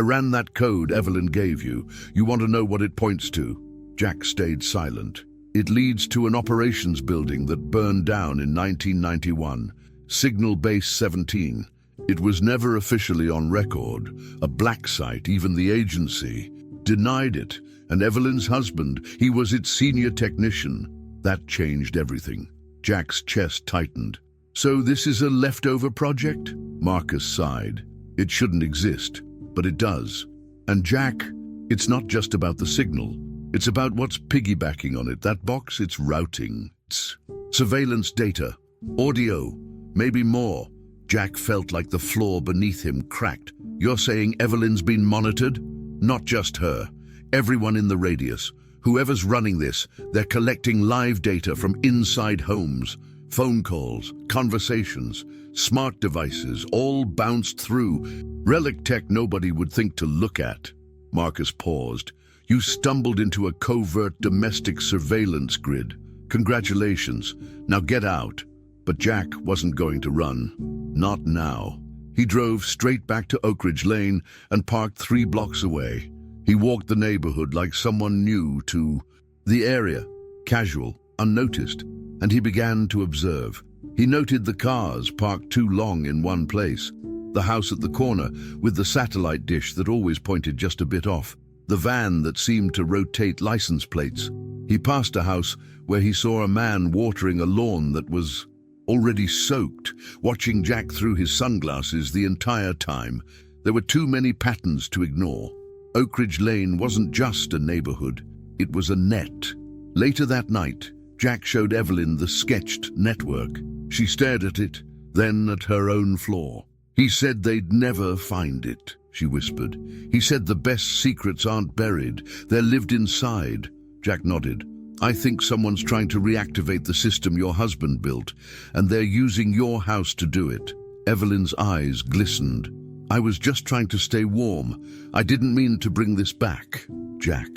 ran that code Evelyn gave you. You want to know what it points to? Jack stayed silent. It leads to an operations building that burned down in 1991. Signal Base 17. It was never officially on record. A black site, even the agency denied it. And Evelyn's husband, he was its senior technician. That changed everything. Jack's chest tightened. So this is a leftover project? Marcus sighed. It shouldn't exist, but it does. And Jack, it's not just about the signal. It's about what's piggybacking on it. That box, it's routing. It's surveillance data, audio, maybe more. Jack felt like the floor beneath him cracked. You're saying Evelyn's been monitored? Not just her. Everyone in the radius. Whoever's running this, they're collecting live data from inside homes. Phone calls, conversations, smart devices, all bounced through. Relic tech nobody would think to look at. Marcus paused. You stumbled into a covert domestic surveillance grid. Congratulations. Now get out. But Jack wasn't going to run. Not now. He drove straight back to Oak Ridge Lane and parked 3 blocks away. He walked the neighborhood like someone new to the area, casual, unnoticed, and he began to observe. He noted the cars parked too long in one place, the house at the corner with the satellite dish that always pointed just a bit off, the van that seemed to rotate license plates. He passed a house where he saw a man watering a lawn that was already soaked, watching Jack through his sunglasses the entire time. There were too many patterns to ignore. Oak Ridge Lane wasn't just a neighborhood, it was a net. Later that night, Jack showed Evelyn the sketched network. She stared at it, then at her own floor. He said they'd never find it, she whispered. He said the best secrets aren't buried, they're lived inside. Jack nodded. I think someone's trying to reactivate the system your husband built, and they're using your house to do it. Evelyn's eyes glistened. I was just trying to stay warm. I didn't mean to bring this back. Jack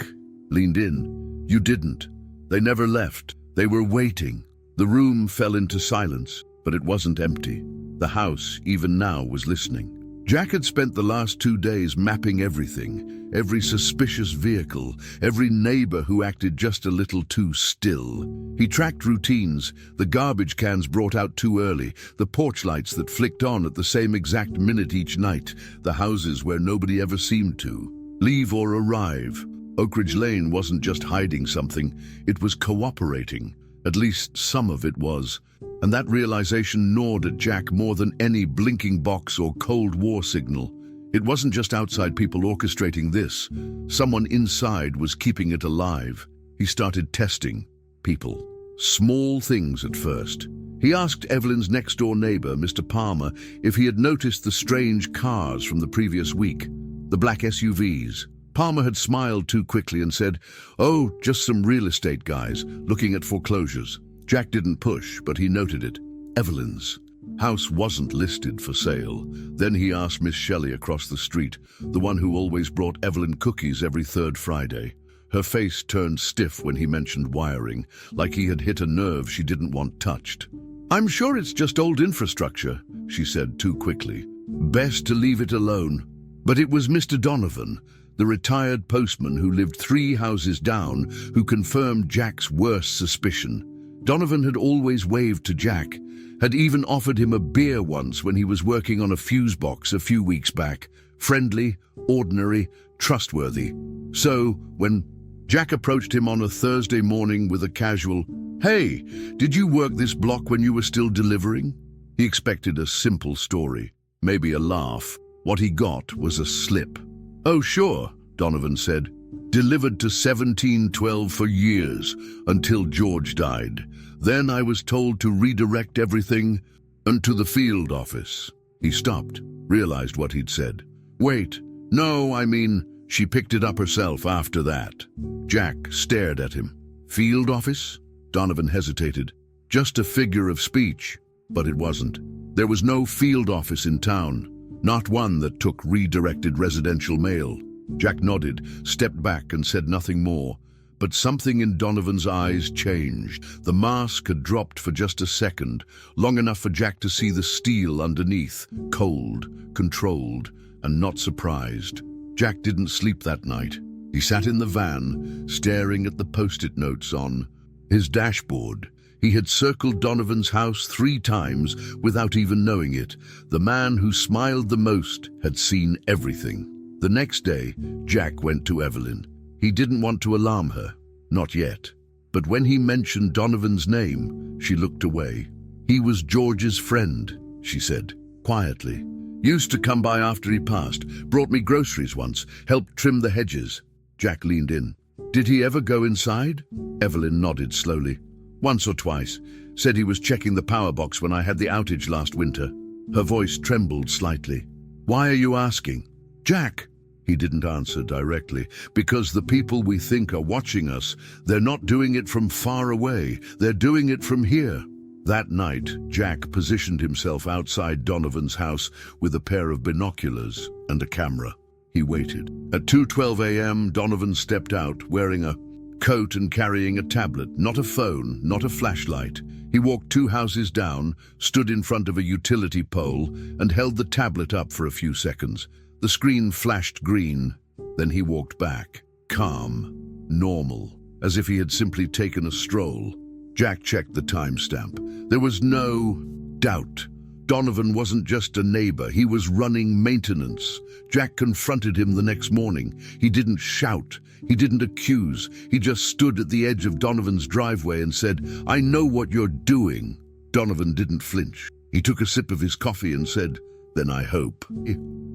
leaned in. You didn't. They never left. They were waiting. The room fell into silence, but it wasn't empty. The house, even now, was listening. Jack had spent the last 2 days mapping everything, every suspicious vehicle, every neighbor who acted just a little too still. He tracked routines, the garbage cans brought out too early, the porch lights that flicked on at the same exact minute each night, the houses where nobody ever seemed to leave or arrive. Oak Ridge Lane wasn't just hiding something, it was cooperating. At least some of it was. And that realization gnawed at Jack more than any blinking box or Cold War signal. It wasn't just outside people orchestrating this. Someone inside was keeping it alive. He started testing people. Small things at first. He asked Evelyn's next-door neighbor, Mr. Palmer, if he had noticed the strange cars from the previous week, the black SUVs. Palmer had smiled too quickly and said, "Oh, just some real estate guys looking at foreclosures." Jack didn't push, but he noted it. Evelyn's house wasn't listed for sale. Then he asked Miss Shelley across the street, the one who always brought Evelyn cookies every third Friday. Her face turned stiff when he mentioned wiring, like he had hit a nerve she didn't want touched. "I'm sure it's just old infrastructure," she said too quickly. "Best to leave it alone." But it was Mr. Donovan, the retired postman who lived 3 houses down, who confirmed Jack's worst suspicion. Donovan had always waved to Jack, had even offered him a beer once when he was working on a fuse box a few weeks back. Friendly, ordinary, trustworthy. So, when Jack approached him on a Thursday morning with a casual, "Hey, did you work this block when you were still delivering?" he expected a simple story, maybe a laugh. What he got was a slip. "Oh, sure," Donovan said. "Delivered to 1712 for years, until George died. Then I was told to redirect everything and to the field office." He stopped, realized what he'd said. "Wait, no, I mean, she picked it up herself after that." Jack stared at him. "Field office?" Donovan hesitated. "Just a figure of speech." But it wasn't. There was no field office in town. Not one that took redirected residential mail. Jack nodded, stepped back and said nothing more. But something in Donovan's eyes changed. The mask had dropped for just a second, long enough for Jack to see the steel underneath, cold, controlled, and not surprised. Jack didn't sleep that night. He sat in the van, staring at the post-it notes on his dashboard. He had circled Donovan's house 3 times without even knowing it. The man who smiled the most had seen everything. The next day, Jack went to Evelyn. He didn't want to alarm her, not yet. But when he mentioned Donovan's name, she looked away. "He was George's friend," she said, quietly. "Used to come by after he passed, brought me groceries once, helped trim the hedges." Jack leaned in. "Did he ever go inside?" Evelyn nodded slowly. "Once or twice. Said he was checking the power box when I had the outage last winter." Her voice trembled slightly. "Why are you asking?" "Jack," he didn't answer directly, "because the people we think are watching us, they're not doing it from far away. They're doing it from here." That night, Jack positioned himself outside Donovan's house with a pair of binoculars and a camera. He waited. At 2:12 a.m., Donovan stepped out, wearing a coat and carrying a tablet, not a phone, not a flashlight. He walked 2 houses down, stood in front of a utility pole, and held the tablet up for a few seconds. The screen flashed green. Then he walked back, calm, normal, as if he had simply taken a stroll. Jack checked the timestamp. There was no doubt. Donovan wasn't just a neighbor, he was running maintenance. Jack confronted him the next morning. He didn't shout, he didn't accuse. He just stood at the edge of Donovan's driveway and said, "I know what you're doing." Donovan didn't flinch. He took a sip of his coffee and said, "Then I hope.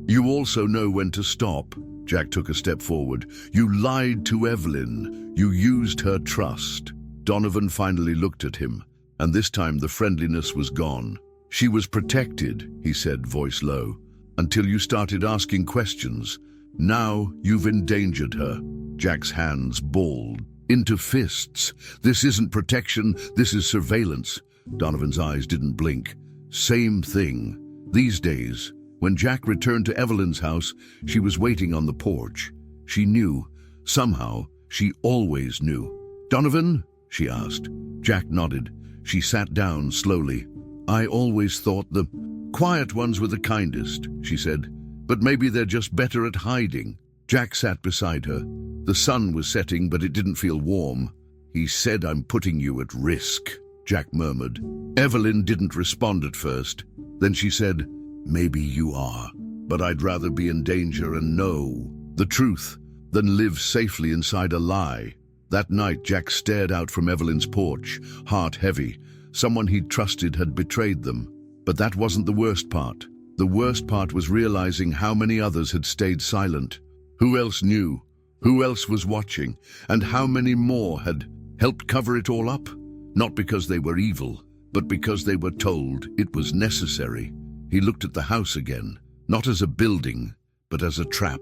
You also know when to stop." Jack took a step forward. "You lied to Evelyn. You used her trust." Donovan finally looked at him, and this time the friendliness was gone. "She was protected," he said, voice low, "until you started asking questions. Now you've endangered her." Jack's hands balled into fists. "This isn't protection, this is surveillance." Donovan's eyes didn't blink. Same thing. These days, when Jack returned to Evelyn's house, she was waiting on the porch. She knew. Somehow, she always knew. "Donovan?" she asked. Jack nodded. She sat down slowly. "I always thought the quiet ones were the kindest," she said. "But maybe they're just better at hiding." Jack sat beside her. The sun was setting, but it didn't feel warm. "He said I'm putting you at risk," Jack murmured. Evelyn didn't respond at first. Then she said, "Maybe you are, but I'd rather be in danger and know the truth than live safely inside a lie." That night, Jack stared out from Evelyn's porch, heart heavy. Someone he'd trusted had betrayed them. But that wasn't the worst part. The worst part was realizing how many others had stayed silent. Who else knew? Who else was watching? And how many more had helped cover it all up? Not because they were evil, but because they were told it was necessary. He looked at the house again, not as a building, but as a trap.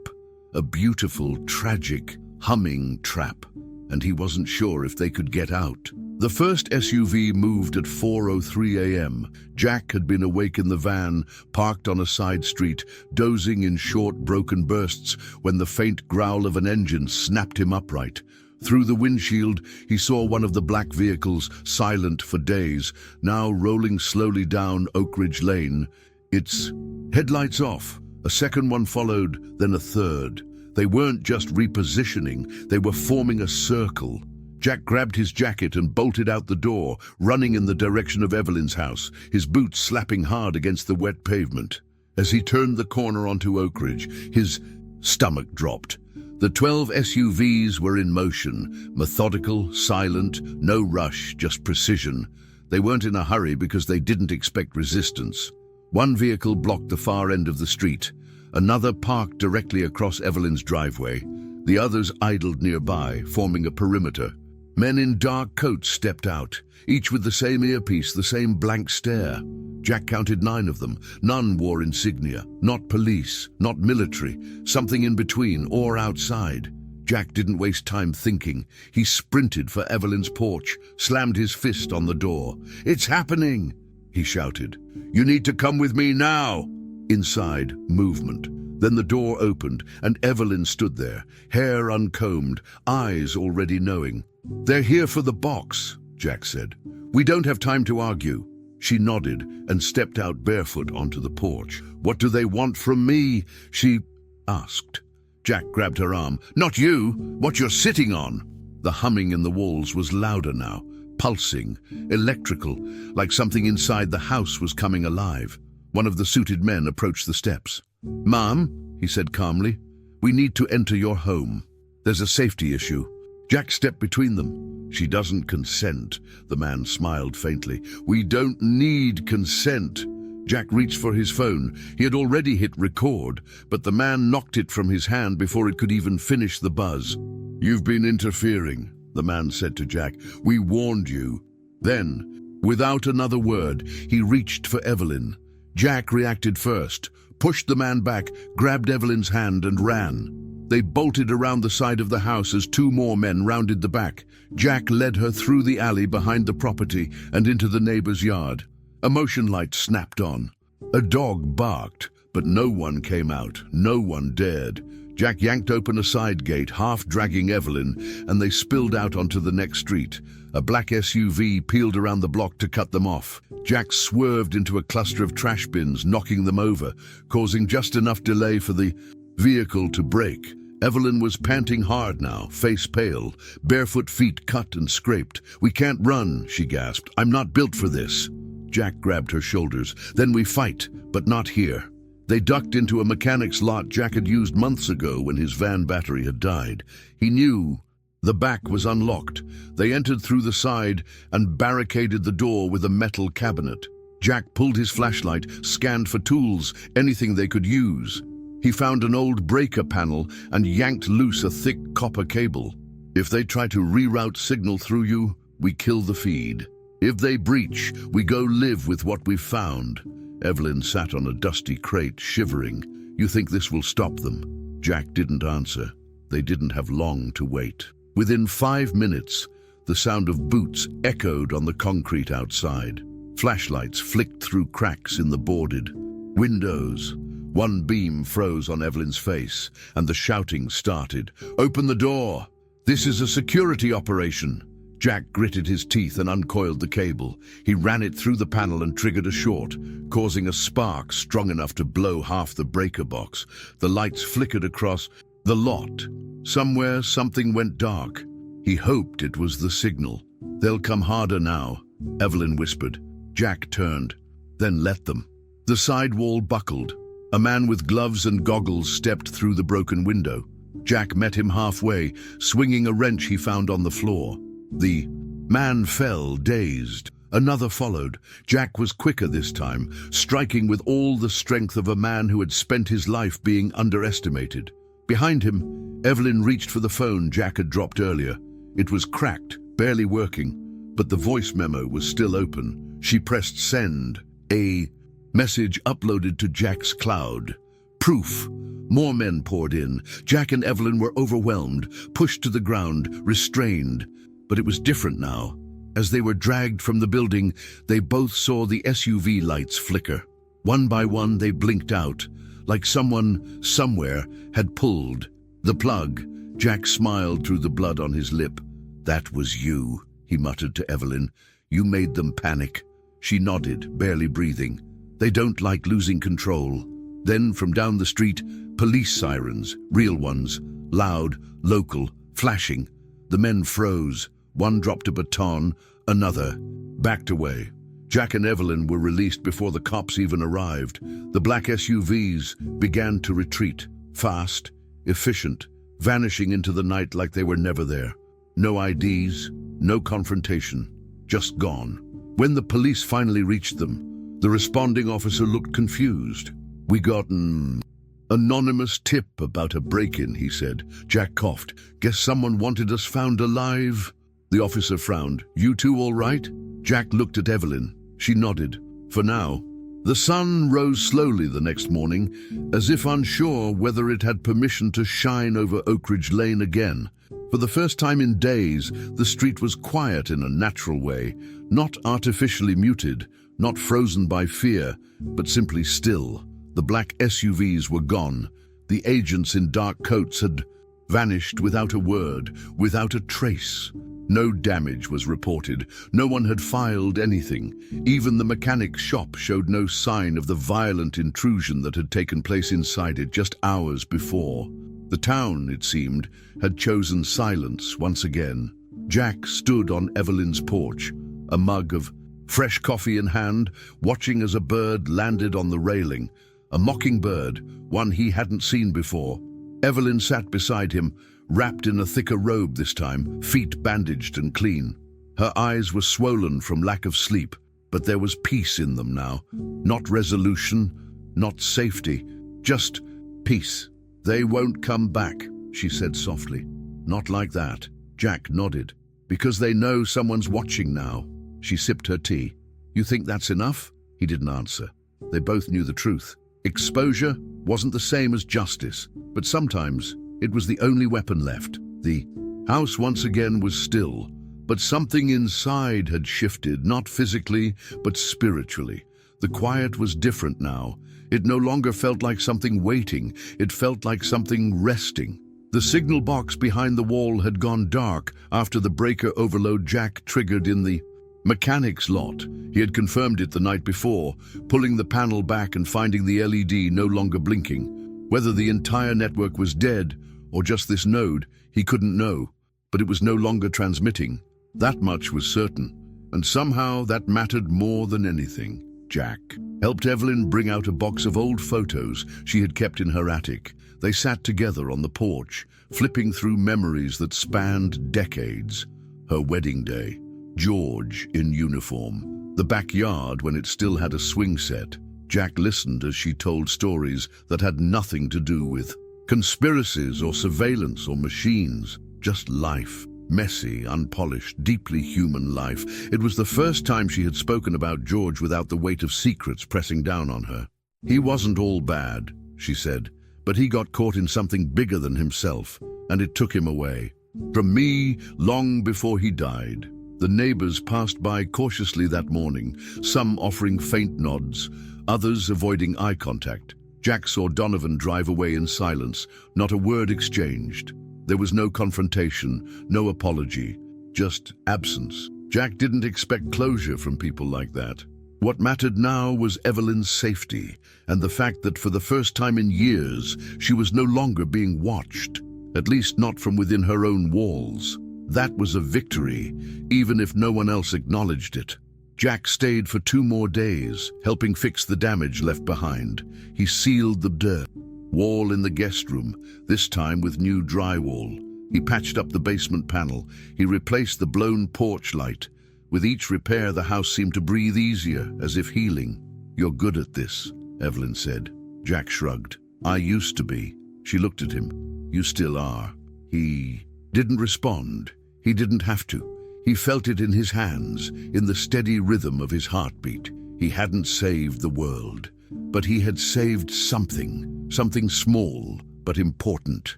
A beautiful, tragic, humming trap. And he wasn't sure if they could get out. The first SUV moved at 4:03 a.m. Jack had been awake in the van, parked on a side street, dozing in short, broken bursts when the faint growl of an engine snapped him upright. Through the windshield, he saw one of the black vehicles, silent for days, now rolling slowly down Oak Ridge Lane. Its headlights off. A second one followed, then a third. They weren't just repositioning, they were forming a circle. Jack grabbed his jacket and bolted out the door, running in the direction of Evelyn's house, his boots slapping hard against the wet pavement. As he turned the corner onto Oak Ridge, his stomach dropped. The 12 SUVs were in motion, methodical, silent, no rush, just precision. They weren't in a hurry because they didn't expect resistance. One vehicle blocked the far end of the street. Another parked directly across Evelyn's driveway. The others idled nearby, forming a perimeter. Men in dark coats stepped out, each with the same earpiece, the same blank stare. Jack counted 9 of them. None wore insignia, not police, not military, something in between or outside. Jack didn't waste time thinking. He sprinted for Evelyn's porch, slammed his fist on the door. "It's happening!" he shouted. "You need to come with me now!" Inside, movement. Then the door opened, and Evelyn stood there, hair uncombed, eyes already knowing. "They're here for the box," Jack said. "We don't have time to argue." She nodded and stepped out barefoot onto the porch. "What do they want from me?" she asked. Jack grabbed her arm. "Not you! What you're sitting on!" The humming in the walls was louder now, pulsing, electrical, like something inside the house was coming alive. One of the suited men approached the steps. "Ma'am," he said calmly, "we need to enter your home. There's a safety issue." Jack stepped between them. "She doesn't consent," the man smiled faintly. "We don't need consent." Jack reached for his phone. He had already hit record, but the man knocked it from his hand before it could even finish the buzz. "You've been interfering," the man said to Jack. "We warned you." Then, without another word, he reached for Evelyn. Jack reacted first, pushed the man back, grabbed Evelyn's hand and ran. They bolted around the side of the house as 2 more men rounded the back. Jack led her through the alley behind the property and into the neighbor's yard. A motion light snapped on. A dog barked, but no one came out. No one dared. Jack yanked open a side gate, half dragging Evelyn, and they spilled out onto the next street. A black SUV peeled around the block to cut them off. Jack swerved into a cluster of trash bins, knocking them over, causing just enough delay for the vehicle to brake. Evelyn was panting hard now, face pale, barefoot feet cut and scraped. "We can't run," she gasped. "I'm not built for this." Jack grabbed her shoulders. "Then we fight, but not here." They ducked into a mechanic's lot Jack had used months ago when his van battery had died. He knew the back was unlocked. They entered through the side and barricaded the door with a metal cabinet. Jack pulled his flashlight, scanned for tools, anything they could use. He found an old breaker panel and yanked loose a thick copper cable. "If they try to reroute signal through you, we kill the feed. If they breach, we go live with what we've found." Evelyn sat on a dusty crate, shivering. "You think this will stop them?" Jack didn't answer. They didn't have long to wait. Within 5 minutes, the sound of boots echoed on the concrete outside. Flashlights flicked through cracks in the boarded windows. One beam froze on Evelyn's face, and the shouting started. "Open the door! This is a security operation!" Jack gritted his teeth and uncoiled the cable. He ran it through the panel and triggered a short, causing a spark strong enough to blow half the breaker box. The lights flickered across the lot. Somewhere, something went dark. He hoped it was the signal. "They'll come harder now," Evelyn whispered. Jack turned. "Then let them." The side wall buckled. A man with gloves and goggles stepped through the broken window. Jack met him halfway, swinging a wrench he found on the floor. The man fell, dazed. Another followed. Jack was quicker this time, striking with all the strength of a man who had spent his life being underestimated. Behind him, Evelyn reached for the phone Jack had dropped earlier. It was cracked, barely working, but the voice memo was still open. She pressed send. A message uploaded to Jack's cloud. Proof. More men poured in. Jack and Evelyn were overwhelmed, pushed to the ground, restrained. But it was different now. As they were dragged from the building, they both saw the SUV lights flicker. One by one, they blinked out, like someone, somewhere, had pulled the plug. Jack smiled through the blood on his lip. "That was you," he muttered to Evelyn. "You made them panic." She nodded, barely breathing. "They don't like losing control." Then, from down the street, police sirens, real ones, loud, local, flashing. The men froze. One dropped a baton, another backed away. Jack and Evelyn were released before the cops even arrived. The black SUVs began to retreat, fast, efficient, vanishing into the night like they were never there. No IDs, no confrontation, just gone. When the police finally reached them, the responding officer looked confused. "We got an anonymous tip about a break-in," he said. Jack coughed. "Guess someone wanted us found alive." The officer frowned. "You two all right?" Jack looked at Evelyn. She nodded. "For now." The sun rose slowly the next morning, as if unsure whether it had permission to shine over Oak Ridge Lane again. For the first time in days, the street was quiet in a natural way, not artificially muted, not frozen by fear, but simply still. The black SUVs were gone. The agents in dark coats had vanished without a word, without a trace. No damage was reported. No one had filed anything. Even the mechanic's shop showed no sign of the violent intrusion that had taken place inside it just hours before. The town, it seemed, had chosen silence once again. Jack stood on Evelyn's porch, a mug of fresh coffee in hand, watching as a bird landed on the railing. A mockingbird, one he hadn't seen before. Evelyn sat beside him, wrapped in a thicker robe this time, feet bandaged and clean. Her eyes were swollen from lack of sleep, but there was peace in them now. Not resolution, not safety, just peace. "They won't come back," she said softly. "Not like that." Jack nodded. "Because they know someone's watching now." She sipped her tea. "You think that's enough?" He didn't answer. They both knew the truth. Exposure wasn't the same as justice, but sometimes it was the only weapon left. The house once again was still, but something inside had shifted, not physically, but spiritually. The quiet was different now. It no longer felt like something waiting, it felt like something resting. The signal box behind the wall had gone dark after the breaker overload Jack triggered in the mechanic's lot. He had confirmed it the night before, pulling the panel back and finding the LED no longer blinking. Whether the entire network was dead or just this node, he couldn't know, but it was no longer transmitting. That much was certain, and somehow that mattered more than anything. Jack helped Evelyn bring out a box of old photos she had kept in her attic. They sat together on the porch, flipping through memories that spanned decades. Her wedding day, George in uniform, the backyard when it still had a swing set. Jack listened as she told stories that had nothing to do with conspiracies or surveillance or machines, just life. Messy, unpolished, deeply human life. It was the first time she had spoken about George without the weight of secrets pressing down on her. "He wasn't all bad," she said, "but he got caught in something bigger than himself, and it took him away. From me, long before he died." The neighbors passed by cautiously that morning, some offering faint nods, others avoiding eye contact. Jack saw Donovan drive away in silence, not a word exchanged. There was no confrontation, no apology, just absence. Jack didn't expect closure from people like that. What mattered now was Evelyn's safety, and the fact that for the first time in years, she was no longer being watched, at least not from within her own walls. That was a victory, even if no one else acknowledged it. Jack stayed for 2 more days, helping fix the damage left behind. He sealed the dirt wall in the guest room, this time with new drywall. He patched up the basement panel. He replaced the blown porch light. With each repair, the house seemed to breathe easier, as if healing. "You're good at this," Evelyn said. Jack shrugged. "I used to be." She looked at him. "You still are." He didn't respond. He didn't have to. He felt it in his hands, in the steady rhythm of his heartbeat. He hadn't saved the world, but he had saved something small but important.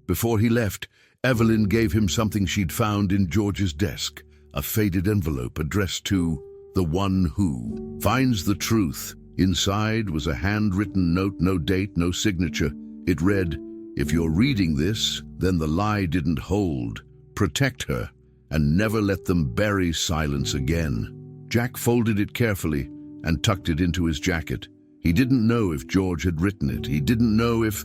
Before he left, Evelyn gave him something she'd found in George's desk, a faded envelope addressed to the one who finds the truth. Inside was a handwritten note, no date, no signature. It read, "If you're reading this, then the lie didn't hold. Protect her, and never let them bury silence again." Jack folded it carefully and tucked it into his jacket. He didn't know if George had written it. He didn't know if,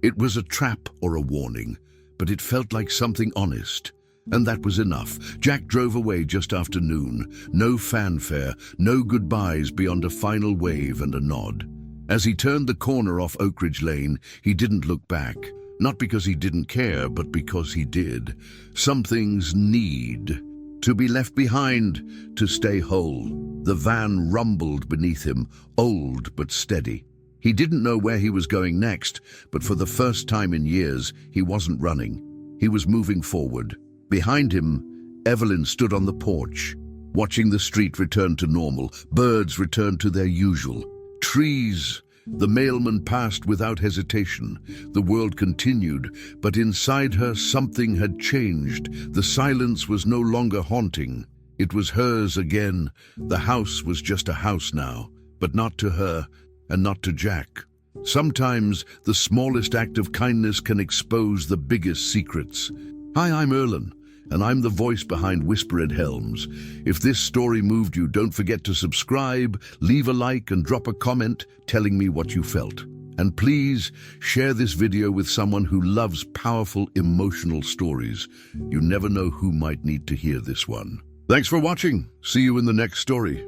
it was a trap or a warning, but it felt like something honest. And that was enough. Jack drove away just after noon. No fanfare, no goodbyes beyond a final wave and a nod. As he turned the corner off Oak Ridge Lane, he didn't look back. Not because he didn't care, but because he did. Some things need to be left behind to stay whole. The van rumbled beneath him, old but steady. He didn't know where he was going next, but for the first time in years, he wasn't running. He was moving forward. Behind him, Evelyn stood on the porch, watching the street return to normal. Birds returned to their usual. Trees. The mailman passed without hesitation. The world continued, but inside her something had changed. The silence was no longer haunting. It was hers again. The house was just a house now, but not to her and not to Jack. Sometimes the smallest act of kindness can expose the biggest secrets. Hi, I'm Erlen, and I'm the voice behind Whispered Helms. If this story moved you, don't forget to subscribe, leave a like, and drop a comment telling me what you felt. And please share this video with someone who loves powerful, emotional stories. You never know who might need to hear this one. Thanks for watching. See you in the next story.